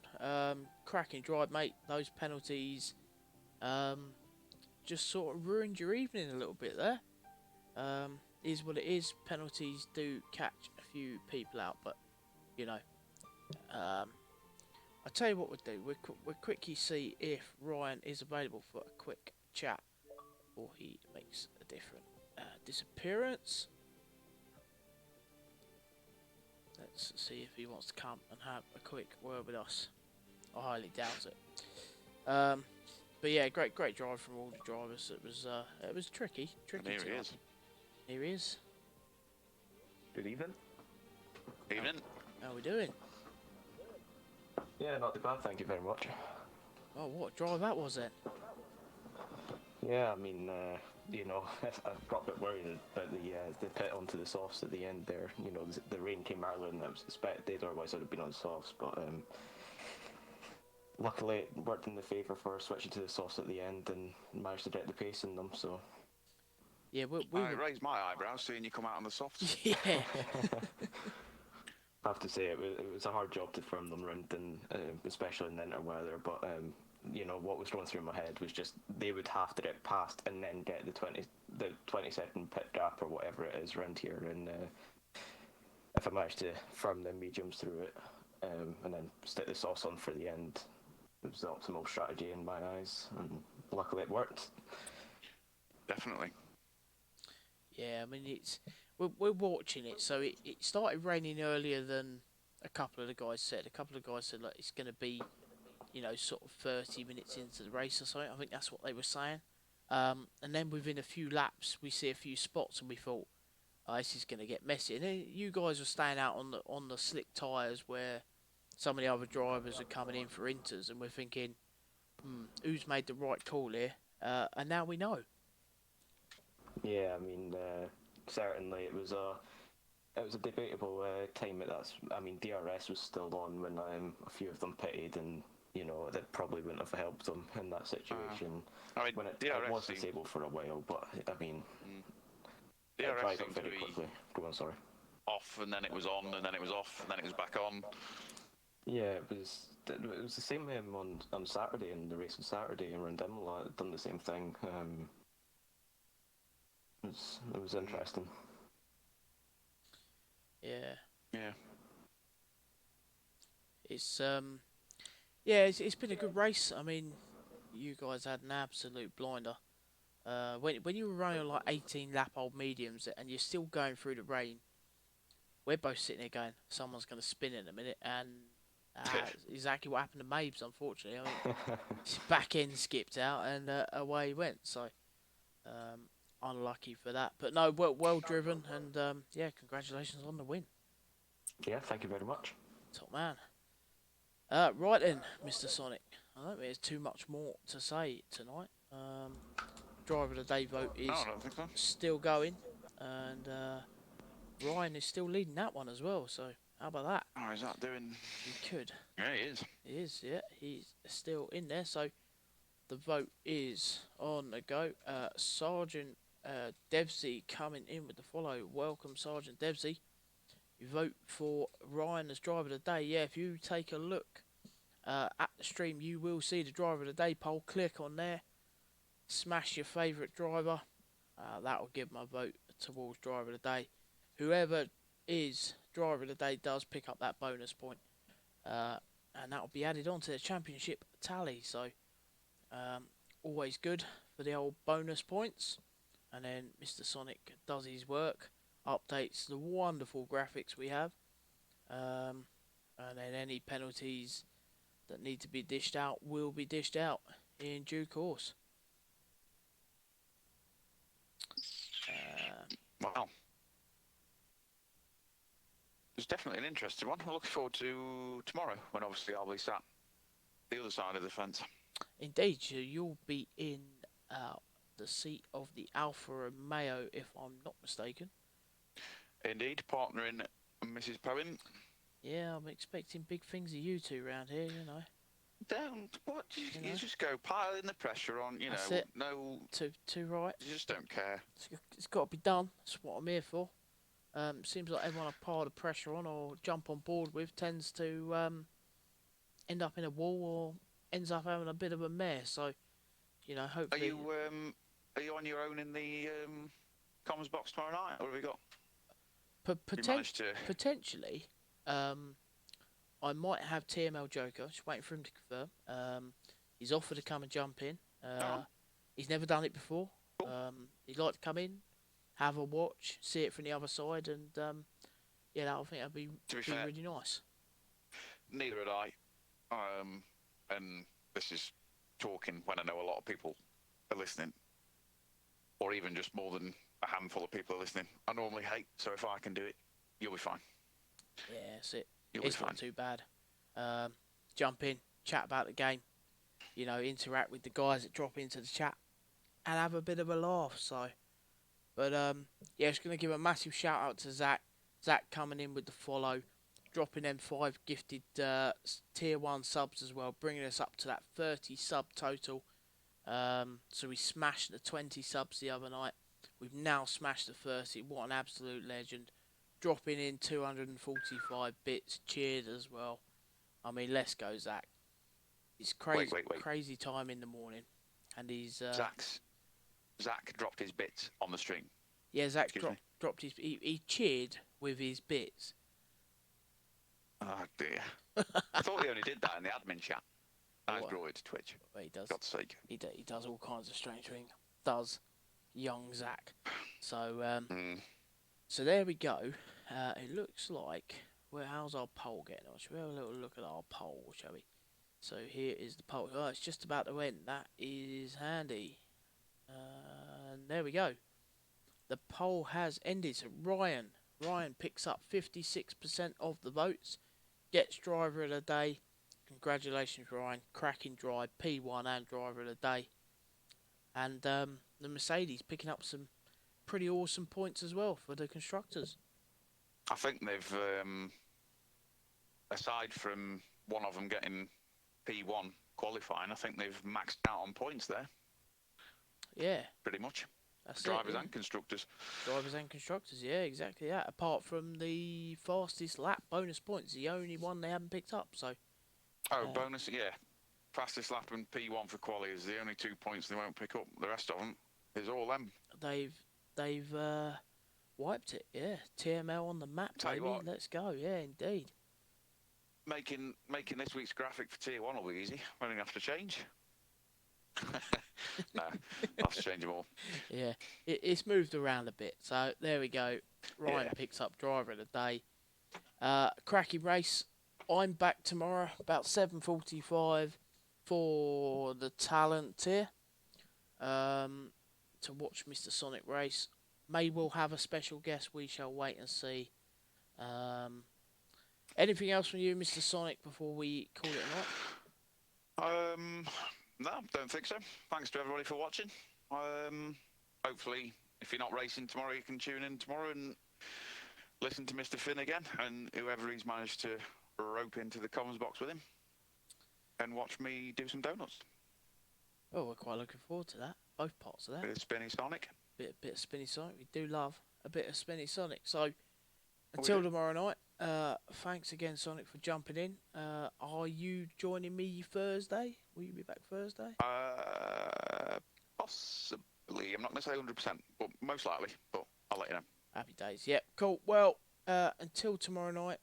Cracking drive, mate. Those penalties just sort of ruined your evening a little bit there. Is what it is. Penalties do catch a few people out, but you know. I'll tell you what we'll do. We'll quickly see if Ryan is available for a quick chat before he makes a different disappearance. Let's see if he wants to come and have a quick word with us. I highly doubt it. But yeah, great drive from all the drivers. It was tricky. And here he is. Here he is. Good evening. Evening. How are we doing? Yeah, not too bad, thank you very much. Oh, what drive that was then? Yeah, I mean, you know, I got a bit worried about the pit onto the softs at the end there. You know, the rain came earlier than I was expected, otherwise I'd have been on softs. But luckily it worked in the favour for switching to the softs at the end and managed to get the pace in them. So yeah, I raised my eyebrows seeing you come out on the softs. Yeah. I have to say it was a hard job to firm them round, and especially in the winter weather. But you know, what was going through my head was just they would have to get past and then get the 20-second pit gap or whatever it is around here, and if I managed to firm the mediums through it and then stick the sauce on for the end, it was the optimal strategy in my eyes, and luckily it worked. Definitely. Yeah, I mean we're watching it, so it started raining earlier than a couple of the guys said. A couple of guys said like it's going to be, you know, sort of 30 minutes into the race or something. I think that's what they were saying. And then within a few laps, we see a few spots, and we thought, oh, this is going to get messy. And then you guys were staying out on the slick tyres where some of the other drivers are coming in for inters, and we're thinking, who's made the right call here? And now we know. Yeah, I mean, certainly it was a debatable time at that. I mean, DRS was still on when a few of them pitted, and you know that probably wouldn't have helped them in that situation. I mean, when it was disabled for a while, but I mean, DRS seemed very quickly. Go on, sorry. Off, and then it was on, and then it was off, and then it was back on. Yeah, it was the same on Saturday, in the race on Saturday around Imola. It done the same thing. It was interesting. Yeah. It's been a good race. I mean, you guys had an absolute blinder. When you were running like 18 lap old mediums and you're still going through the rain, we're both sitting there going, someone's going to spin in a minute, and exactly what happened to Mabes, unfortunately. I mean, his back end skipped out and away he went. So unlucky for that, but no, well driven, and yeah, congratulations on the win. Yeah, thank you very much. Top man. Right then, Mr. Sonic. I don't think there's too much more to say tonight. Driver of the day vote is still going, and Ryan is still leading that one as well. So how about that? Oh, is that doing? He could. Yeah, he is. He is. Yeah, he's still in there. So the vote is on the go. Sergeant Devsey coming in with the follow. Welcome, Sergeant Devsey. You vote for Ryan as driver of the day. Yeah, if you take a look at the stream, you will see the driver of the day poll. Click on there, smash your favourite driver. That will give my vote towards driver of the day. Whoever is driver of the day does pick up that bonus point, and that will be added on to the championship tally. So always good for the old bonus points, and then Mr. Sonic does his work, updates the wonderful graphics we have, and then any penalties that need to be dished out will be dished out in due course. Well, it's definitely an interesting one. I'm looking forward to tomorrow, when obviously I'll be sat the other side of the fence. Indeed, you'll be in the seat of the Alpha Romeo, if I'm not mistaken. Indeed, partnering Mrs. Powen. Yeah, I'm expecting big things of you two round here, you know. Don't what you know? just go piling the pressure on, you That's know. it. No, Too right. you just don't care. It's got to be done. That's what I'm here for. Seems like everyone I pile the pressure on or jump on board with tends to end up in a wall or ends up having a bit of a mess. So, you know, hopefully. Are you on your own in the comms box tomorrow night, or have you got? Potentially, I might have TML Joker. Just waiting for him to confirm. He's offered to come and jump in. He's never done it before. Cool. He'd like to come in, have a watch, see it from the other side, and yeah, I think that'd be really nice. Neither had I. And this is talking when I know a lot of people are listening, or even just more than a handful of people are listening. I normally hate, so if I can do it, you'll be fine. Yeah, that's it. It's not too bad. Jump in, chat about the game, you know, interact with the guys that drop into the chat, and have a bit of a laugh. So, but yeah, just gonna give a massive shout out to Zach. Zach coming in with the follow, dropping them 5 gifted tier 1 subs as well, bringing us up to that 30 sub total. So we smashed the 20 subs the other night. We've now smashed the 30. What an absolute legend. Dropping in 245 bits, cheered as well. I mean, let's go, Zach. It's crazy, Wait. Crazy time in the morning, and he's Zach dropped his bits on the stream. Yeah, Zach dropped his. He cheered with his bits. Oh dear! I thought he only did that in the admin chat. Nice brought it to Twitch. Well, he does. God's sake. He does all kinds of strange things. Does young Zach? So So there we go. It looks like. Well, how's our poll getting on? Shall we have a little look at our poll, shall we? So here is the poll. Oh, it's just about to end. That is handy. And there we go. The poll has ended. So Ryan picks up 56% of the votes. Gets driver of the day. Congratulations, Ryan. Cracking drive, P1 and driver of the day. And the Mercedes picking up some pretty awesome points as well for the constructors. I think they've, aside from one of them getting P1 qualifying, I think they've maxed out on points there. Yeah. Pretty much. That's drivers it, and constructors. Drivers and constructors, yeah, exactly that. Apart from the fastest lap bonus points, the only one they haven't picked up. So. Bonus, yeah. Fastest lap and P1 for quali is the only 2 points they won't pick up. The rest of them is all them. They've wiped it, yeah. TML on the map, baby. Let's go, yeah, indeed. Making this week's graphic for Tier 1 will be easy. I don't have to change. No, I'll have to change them all. Yeah, it's moved around a bit. So there we go. Ryan picks up driver of the day. Cracking race. I'm back tomorrow about 7:45 for the talent tier. To watch Mr. Sonic race. May we'll have a special guest. We shall wait and see. Anything else from you, Mr. Sonic, before we call it a night? No, don't think so. Thanks to everybody for watching. Hopefully, if you're not racing tomorrow, you can tune in tomorrow and listen to Mr. Finn again, and whoever he's managed to rope into the comms box with him, and watch me do some donuts. Oh, we're quite looking forward to that. Both parts of that. Bit of Spinny Sonic. Bit of Spinny Sonic. We do love a bit of Spinny Sonic. So, until tomorrow night, thanks again, Sonic, for jumping in. Are you joining me Thursday? Will you be back Thursday? Possibly. I'm not going to say 100%, but most likely. But I'll let you know. Happy days. Yep. Cool. Well, until tomorrow night,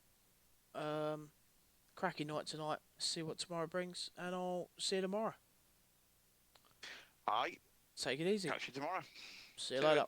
cracking night tonight. See what tomorrow brings, and I'll see you tomorrow. Aye. Take it easy. Catch you tomorrow. See you See you later.